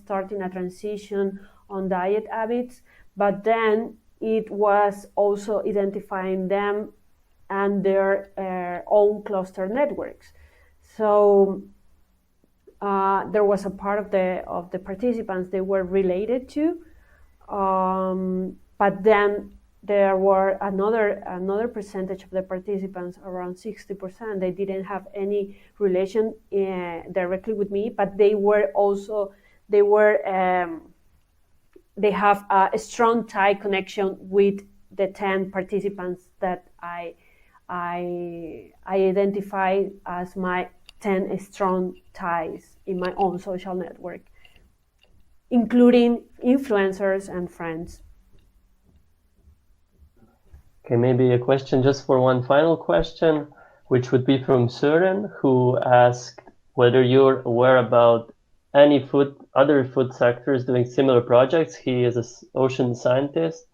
starting a transition on diet habits, but then it was also identifying them and their own cluster networks. So there was a part of the participants they were related to, but then there were another percentage of the participants, around 60%. They didn't have any relation directly with me, but they have a strong tie connection with the 10 participants that I identify as my 10 strong ties in my own social network, including influencers and friends. Okay, maybe a question just for one final question, which would be from Søren, who asked whether you're aware about any other food sectors doing similar projects. He is an ocean scientist,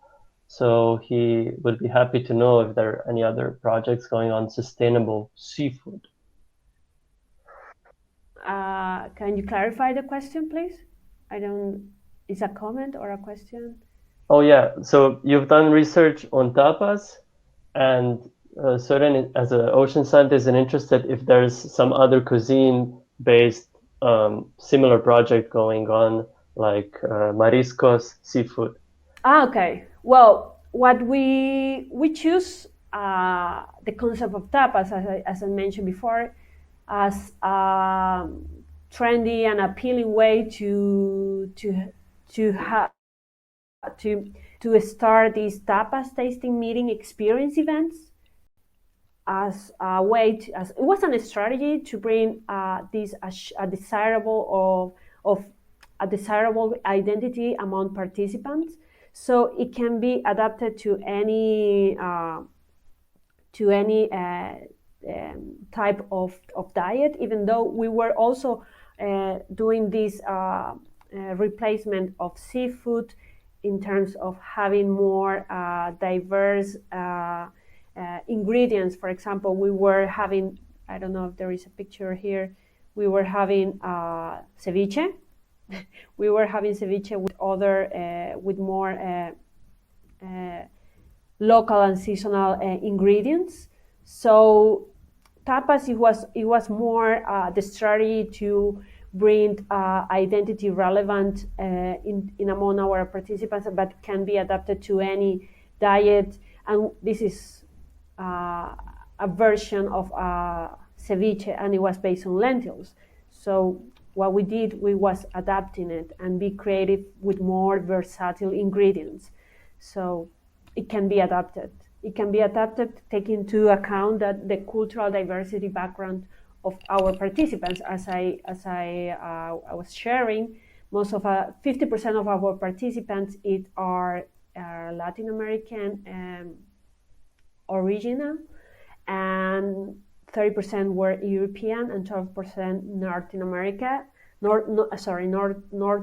so he would be happy to know if there are any other projects going on sustainable seafood. Can you clarify the question, please? Is a comment or a question? Oh yeah, so you've done research on tapas, and Søren, as an ocean scientist, is interested if there's some other cuisine-based similar project going on, like mariscos, seafood. Okay. Well, what we choose the concept of tapas, as I mentioned before, as a trendy and appealing way to start these tapas tasting meeting experience events, as a way it wasn't a strategy to bring a desirable identity among participants, so it can be adapted to any type of diet, even though we were also doing this replacement of seafood in terms of having more diverse ingredients. For example, we were having, I don't know if there is a picture here, we were having ceviche. We were having ceviche with more local and seasonal ingredients. So tapas, it was more the strategy to bring identity relevant in among our participants, but can be adapted to any diet. And this is a version of ceviche, and it was based on lentils. So what we did, we was adapting it and be creative with more versatile ingredients. So it can be adapted. It can be adapted, taking into account that the cultural diversity background of our participants. As I was sharing, 50% of our participants are Latin American original, and 30% were European and 12% North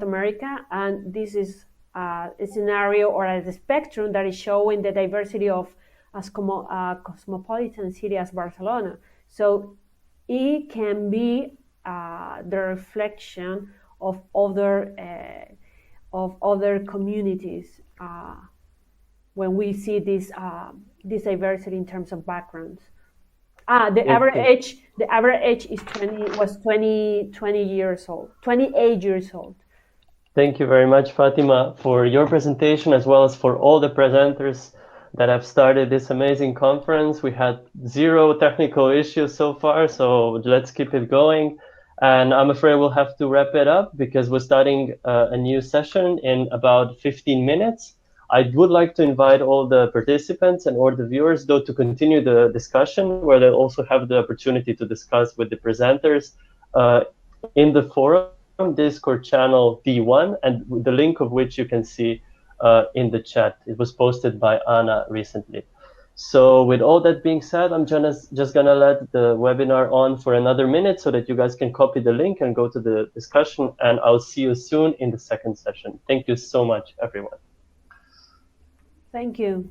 America. And this is a scenario or a spectrum that is showing the diversity of as cosmopolitan city as Barcelona. So it can be the reflection of other communities when we see this diversity in terms of backgrounds. The average age was 28 years old. Thank you very much, Fatima, for your presentation, as well as for all the presenters that have started this amazing conference. We had 0 technical issues so far, so let's keep it going. And I'm afraid we'll have to wrap it up because we're starting a new session in about 15 minutes. I would like to invite all the participants and all the viewers, though, to continue the discussion, where they'll also have the opportunity to discuss with the presenters in the forum Discord channel D1, and the link of which you can see in the chat. It was posted by Anna recently. So with all that being said, I'm just gonna let the webinar on for another minute so that you guys can copy the link and go to the discussion, and I'll see you soon in the second session. Thank you so much, everyone. Thank you.